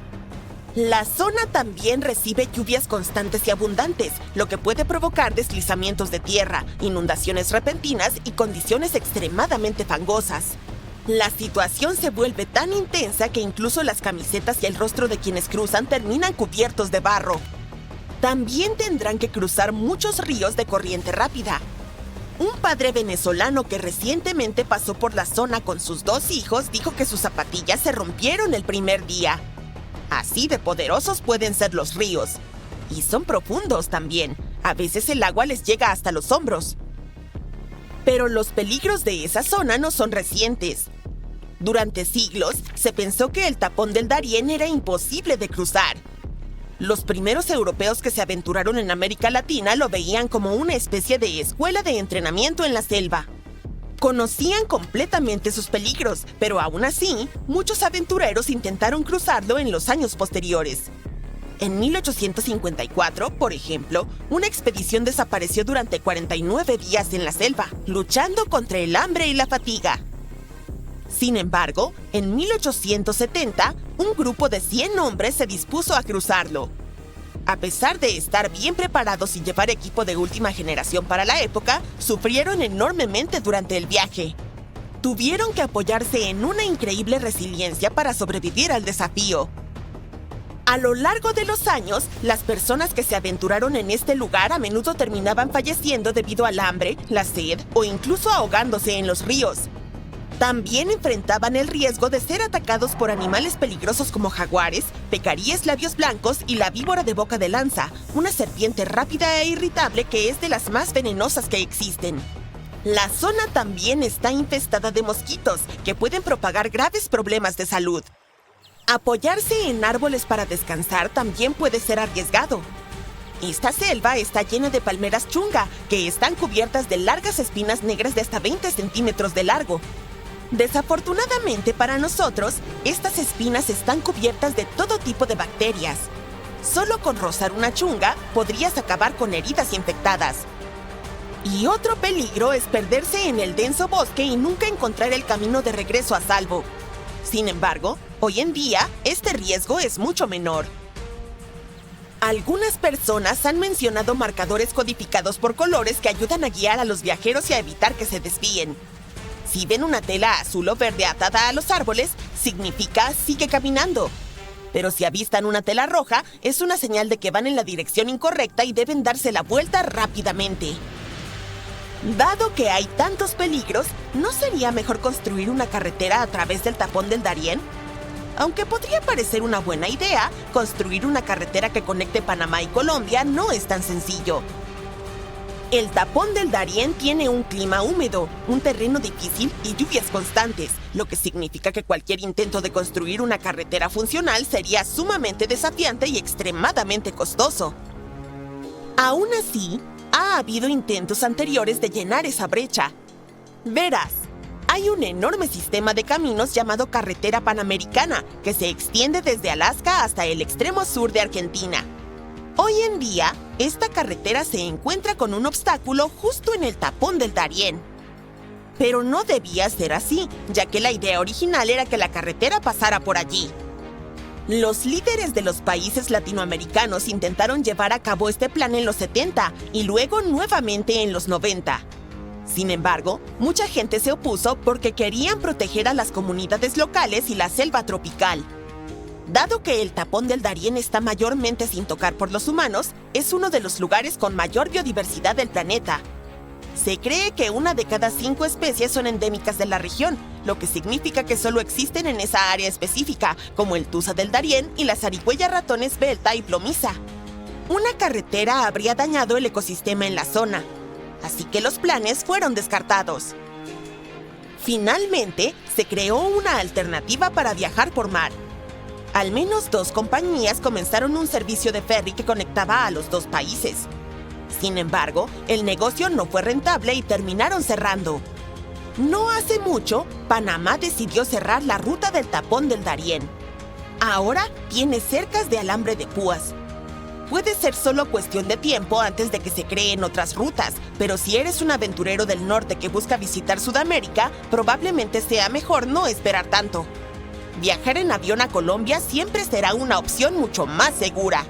S3: La zona también recibe lluvias constantes y abundantes, lo que puede provocar deslizamientos de tierra, inundaciones repentinas y condiciones extremadamente fangosas. La situación se vuelve tan intensa que incluso las camisetas y el rostro de quienes cruzan terminan cubiertos de barro. También tendrán que cruzar muchos ríos de corriente rápida. Un padre venezolano que recientemente pasó por la zona con sus 2 hijos dijo que sus zapatillas se rompieron el primer día. Así de poderosos pueden ser los ríos. Y son profundos también. A veces el agua les llega hasta los hombros. Pero los peligros de esa zona no son recientes. Durante siglos, se pensó que el tapón del Darién era imposible de cruzar. Los primeros europeos que se aventuraron en América Latina lo veían como una especie de escuela de entrenamiento en la selva. Conocían completamente sus peligros, pero aún así, muchos aventureros intentaron cruzarlo en los años posteriores. En 1854, por ejemplo, una expedición desapareció durante 49 días en la selva, luchando contra el hambre y la fatiga. Sin embargo, en 1870, un grupo de 100 hombres se dispuso a cruzarlo. A pesar de estar bien preparados y llevar equipo de última generación para la época, sufrieron enormemente durante el viaje. Tuvieron que apoyarse en una increíble resiliencia para sobrevivir al desafío. A lo largo de los años, las personas que se aventuraron en este lugar a menudo terminaban falleciendo debido al hambre, la sed o incluso ahogándose en los ríos. También enfrentaban el riesgo de ser atacados por animales peligrosos como jaguares, pecaríes labios blancos y la víbora de boca de lanza, una serpiente rápida e irritable que es de las más venenosas que existen. La zona también está infestada de mosquitos, que pueden propagar graves problemas de salud. Apoyarse en árboles para descansar también puede ser arriesgado. Esta selva está llena de palmeras chunga, que están cubiertas de largas espinas negras de hasta 20 centímetros de largo. Desafortunadamente para nosotros, estas espinas están cubiertas de todo tipo de bacterias. Solo con rozar una chunga podrías acabar con heridas infectadas. Y otro peligro es perderse en el denso bosque y nunca encontrar el camino de regreso a salvo. Sin embargo, hoy en día, este riesgo es mucho menor. Algunas personas han mencionado marcadores codificados por colores que ayudan a guiar a los viajeros y a evitar que se desvíen. Si ven una tela azul o verde atada a los árboles, significa sigue caminando. Pero si avistan una tela roja, es una señal de que van en la dirección incorrecta y deben darse la vuelta rápidamente. Dado que hay tantos peligros, ¿no sería mejor construir una carretera a través del tapón del Darién? Aunque podría parecer una buena idea, construir una carretera que conecte Panamá y Colombia no es tan sencillo. El tapón del Darién tiene un clima húmedo, un terreno difícil y lluvias constantes, lo que significa que cualquier intento de construir una carretera funcional sería sumamente desafiante y extremadamente costoso. Aún así, ha habido intentos anteriores de llenar esa brecha. Verás, hay un enorme sistema de caminos llamado Carretera Panamericana, que se extiende desde Alaska hasta el extremo sur de Argentina. Hoy en día, esta carretera se encuentra con un obstáculo justo en el tapón del Darién. Pero no debía ser así, ya que la idea original era que la carretera pasara por allí. Los líderes de los países latinoamericanos intentaron llevar a cabo este plan en los 70 y luego nuevamente en los 90. Sin embargo, mucha gente se opuso porque querían proteger a las comunidades locales y la selva tropical. Dado que el tapón del Darién está mayormente sin tocar por los humanos, es uno de los lugares con mayor biodiversidad del planeta. Se cree que 1 de cada 5 especies son endémicas de la región, lo que significa que solo existen en esa área específica, como el tusa del Darién y la zarigüeya ratón esbelta y plomiza. Una carretera habría dañado el ecosistema en la zona, así que los planes fueron descartados. Finalmente, se creó una alternativa para viajar por mar. Al menos 2 compañías comenzaron un servicio de ferry que conectaba a los 2 países. Sin embargo, el negocio no fue rentable y terminaron cerrando. No hace mucho, Panamá decidió cerrar la ruta del tapón del Darién. Ahora tiene cercas de alambre de púas. Puede ser solo cuestión de tiempo antes de que se creen otras rutas, pero si eres un aventurero del norte que busca visitar Sudamérica, probablemente sea mejor no esperar tanto. Viajar en avión a Colombia siempre será una opción mucho más segura.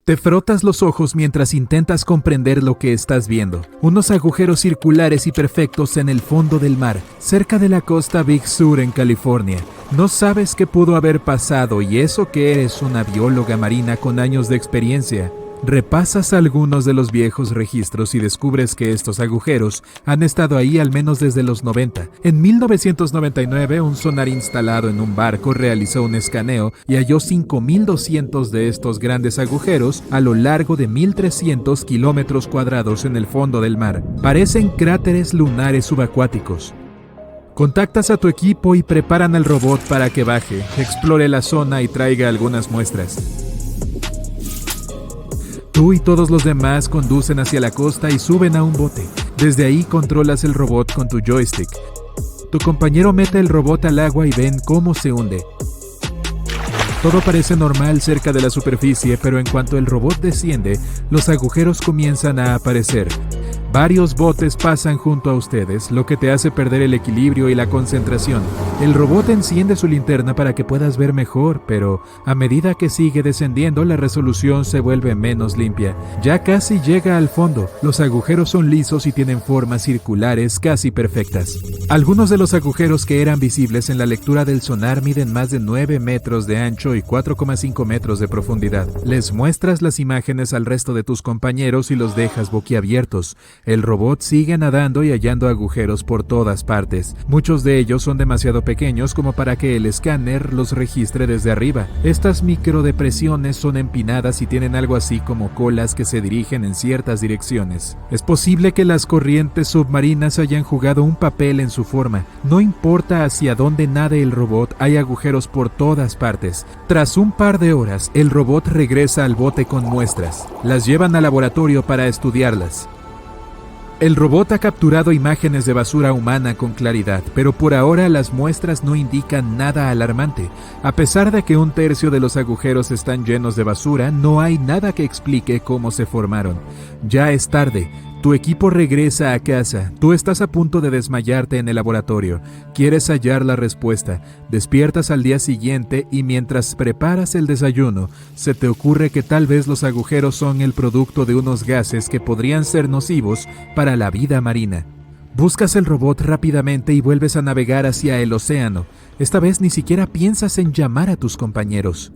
S5: Te frotas los ojos mientras intentas comprender lo que estás viendo. Unos agujeros circulares y perfectos en el fondo del mar, cerca de la costa Big Sur en California. No sabes qué pudo haber pasado y eso que eres una bióloga marina con años de experiencia. Repasas algunos de los viejos registros y descubres que estos agujeros han estado ahí al menos desde los 90. En 1999, un sonar instalado en un barco realizó un escaneo y halló 5.200 de estos grandes agujeros a lo largo de 1.300 kilómetros cuadrados en el fondo del mar. Parecen cráteres lunares subacuáticos. Contactas a tu equipo y preparan al robot para que baje, explore la zona y traiga algunas muestras. Tú y todos los demás conducen hacia la costa y suben a un bote. Desde ahí controlas el robot con tu joystick. Tu compañero mete el robot al agua y ven cómo se hunde. Todo parece normal cerca de la superficie, pero en cuanto el robot desciende, los agujeros comienzan a aparecer. Varios botes pasan junto a ustedes, lo que te hace perder el equilibrio y la concentración. El robot enciende su linterna para que puedas ver mejor, pero a medida que sigue descendiendo, la resolución se vuelve menos limpia. Ya casi llega al fondo. Los agujeros son lisos y tienen formas circulares casi perfectas. Algunos de los agujeros que eran visibles en la lectura del sonar miden más de 9 metros de ancho y 4,5 metros de profundidad. Les muestras las imágenes al resto de tus compañeros y los dejas boquiabiertos. El robot sigue nadando y hallando agujeros por todas partes. Muchos de ellos son demasiado pequeños como para que el escáner los registre desde arriba. Estas microdepresiones son empinadas y tienen algo así como colas que se dirigen en ciertas direcciones. Es posible que las corrientes submarinas hayan jugado un papel en su forma. No importa hacia dónde nade el robot, hay agujeros por todas partes. Tras un par de horas, el robot regresa al bote con muestras. Las llevan al laboratorio para estudiarlas. El robot ha capturado imágenes de basura humana con claridad, pero por ahora las muestras no indican nada alarmante. A pesar de que 1/3 de los agujeros están llenos de basura, no hay nada que explique cómo se formaron. Ya es tarde. Tu equipo regresa a casa. Tú estás a punto de desmayarte en el laboratorio. Quieres hallar la respuesta. Despiertas al día siguiente y mientras preparas el desayuno, se te ocurre que tal vez los agujeros son el producto de unos gases que podrían ser nocivos para la vida marina. Buscas el robot rápidamente y vuelves a navegar hacia el océano. Esta vez ni siquiera piensas en llamar a tus compañeros.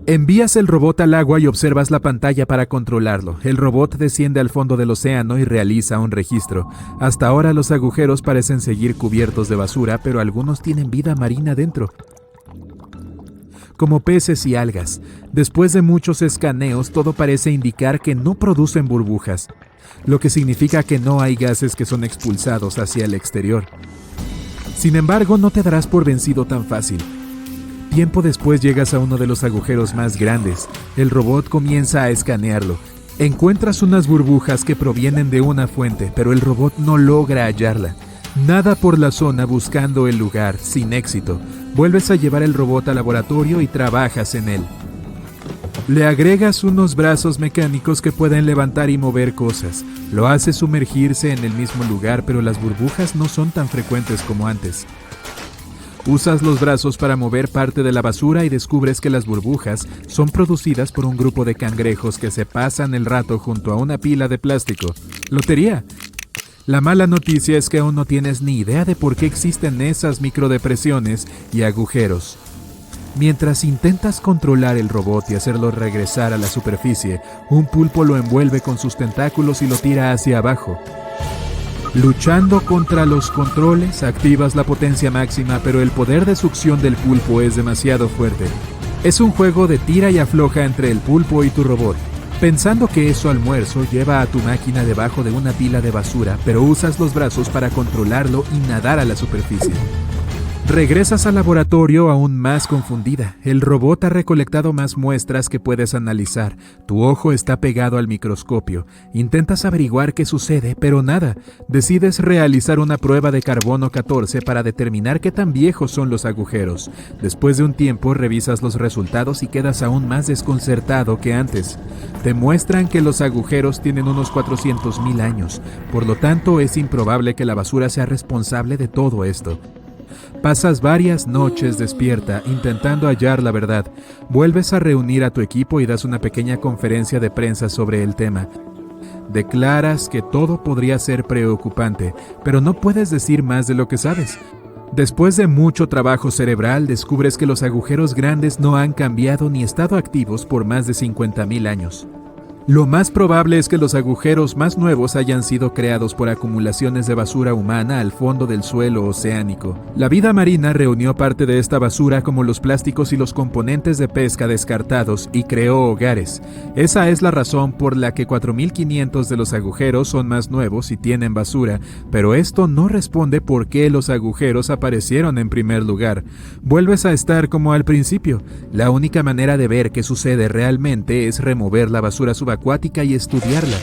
S5: Envías el robot al agua y observas la pantalla para controlarlo. El robot desciende al fondo del océano y realiza un registro. Hasta ahora los agujeros parecen seguir cubiertos de basura, pero algunos tienen vida marina dentro. como peces y algas. Después de muchos escaneos, todo parece indicar que no producen burbujas, lo que significa que no hay gases que son expulsados hacia el exterior. Sin embargo, no te darás por vencido tan fácil. Tiempo después llegas a uno de los agujeros más grandes. El robot comienza a escanearlo. Encuentras unas burbujas que provienen de una fuente, pero el robot no logra hallarla. Nada por la zona buscando el lugar, sin éxito. Vuelves a llevar el robot al laboratorio y trabajas en él. Le agregas unos brazos mecánicos que pueden levantar y mover cosas. Lo haces sumergirse en el mismo lugar, pero las burbujas no son tan frecuentes como antes. Usas los brazos para mover parte de la basura y descubres que las burbujas son producidas por un grupo de cangrejos que se pasan el rato junto a una pila de plástico. ¡Lotería! La mala noticia es que aún no tienes ni idea de por qué existen esas microdepresiones y agujeros. Mientras intentas controlar el robot y hacerlo regresar a la superficie, un pulpo lo envuelve con sus tentáculos y lo tira hacia abajo. Luchando contra los controles, activas la potencia máxima, pero el poder de succión del pulpo es demasiado fuerte. Es un juego de tira y afloja entre el pulpo y tu robot. Pensando que es su almuerzo, lleva a tu máquina debajo de una pila de basura, pero usas los brazos para controlarlo y nadar a la superficie. Regresas al laboratorio aún más confundida. El robot ha recolectado más muestras que puedes analizar. Tu ojo está pegado al microscopio. Intentas averiguar qué sucede, pero nada. Decides realizar una prueba de carbono 14 para determinar qué tan viejos son los agujeros. Después de un tiempo, revisas los resultados y quedas aún más desconcertado que antes. Te muestran que los agujeros tienen unos 400,000 años. Por lo tanto, es improbable que la basura sea responsable de todo esto. Pasas varias noches despierta intentando hallar la verdad. Vuelves a reunir a tu equipo y das una pequeña conferencia de prensa sobre el tema. Declaras que todo podría ser preocupante, pero no puedes decir más de lo que sabes. Después de mucho trabajo cerebral, descubres que los agujeros grandes no han cambiado ni estado activos por más de 50,000 años. Lo más probable es que los agujeros más nuevos hayan sido creados por acumulaciones de basura humana al fondo del suelo oceánico. La vida marina reunió parte de esta basura como los plásticos y los componentes de pesca descartados y creó hogares. Esa es la razón por la que 4,500 de los agujeros son más nuevos y tienen basura, pero esto no responde por qué los agujeros aparecieron en primer lugar. Vuelves a estar como al principio. La única manera de ver qué sucede realmente es remover la basura subacuática y estudiarla.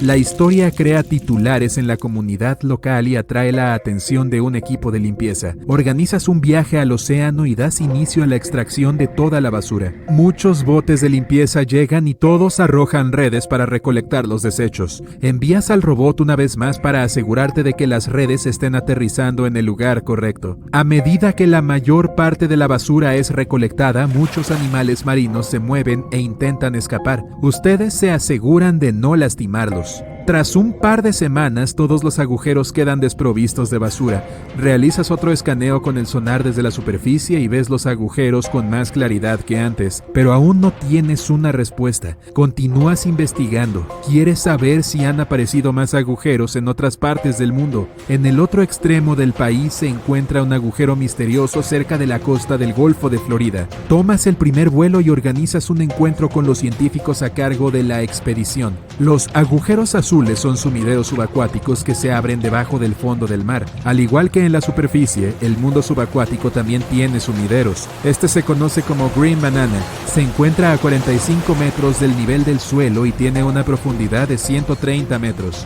S5: La historia crea titulares en la comunidad local y atrae la atención de un equipo de limpieza. Organizas un viaje al océano y das inicio a la extracción de toda la basura. Muchos botes de limpieza llegan y todos arrojan redes para recolectar los desechos. Envías al robot una vez más para asegurarte de que las redes estén aterrizando en el lugar correcto. A medida que la mayor parte de la basura es recolectada, muchos animales marinos se mueven e intentan escapar. Ustedes se aseguran de no lastimarlos. Tras un par de semanas, todos los agujeros quedan desprovistos de basura. Realizas otro escaneo con el sonar desde la superficie y ves los agujeros con más claridad que antes, pero aún no tienes una respuesta. Continúas investigando. Quieres saber si han aparecido más agujeros en otras partes del mundo. En el otro extremo del país se encuentra un agujero misterioso cerca de la costa del Golfo de Florida. Tomas el primer vuelo y organizas un encuentro con los científicos a cargo de la expedición. Los agujeros azules son sumideros subacuáticos que se abren debajo del fondo del mar. Al igual que en la superficie, el mundo subacuático también tiene sumideros. Este se conoce como Green Banana. Se encuentra a 45 metros del nivel del suelo y tiene una profundidad de 130 metros.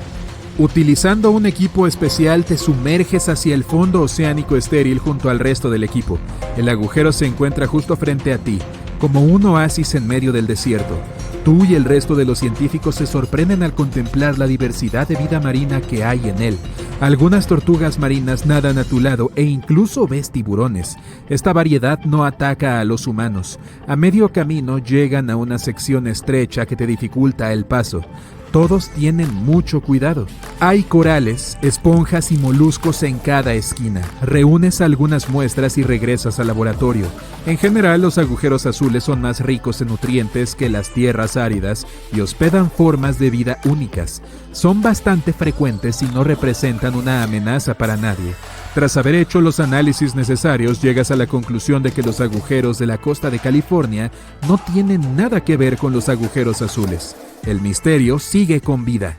S5: Utilizando un equipo especial, te sumerges hacia el fondo oceánico estéril junto al resto del equipo. El agujero se encuentra justo frente a ti, como un oasis en medio del desierto. Tú y el resto de los científicos se sorprenden al contemplar la diversidad de vida marina que hay en él. Algunas tortugas marinas nadan a tu lado e incluso ves tiburones. Esta variedad no ataca a los humanos. A medio camino llegan a una sección estrecha que te dificulta el paso. Todos tienen mucho cuidado. Hay corales, esponjas y moluscos en cada esquina. Reúnes algunas muestras y regresas al laboratorio. En general, los agujeros azules son más ricos en nutrientes que las tierras áridas y hospedan formas de vida únicas. Son bastante frecuentes y no representan una amenaza para nadie. Tras haber hecho los análisis necesarios, llegas a la conclusión de que los agujeros de la costa de California no tienen nada que ver con los agujeros azules. El misterio sigue con vida.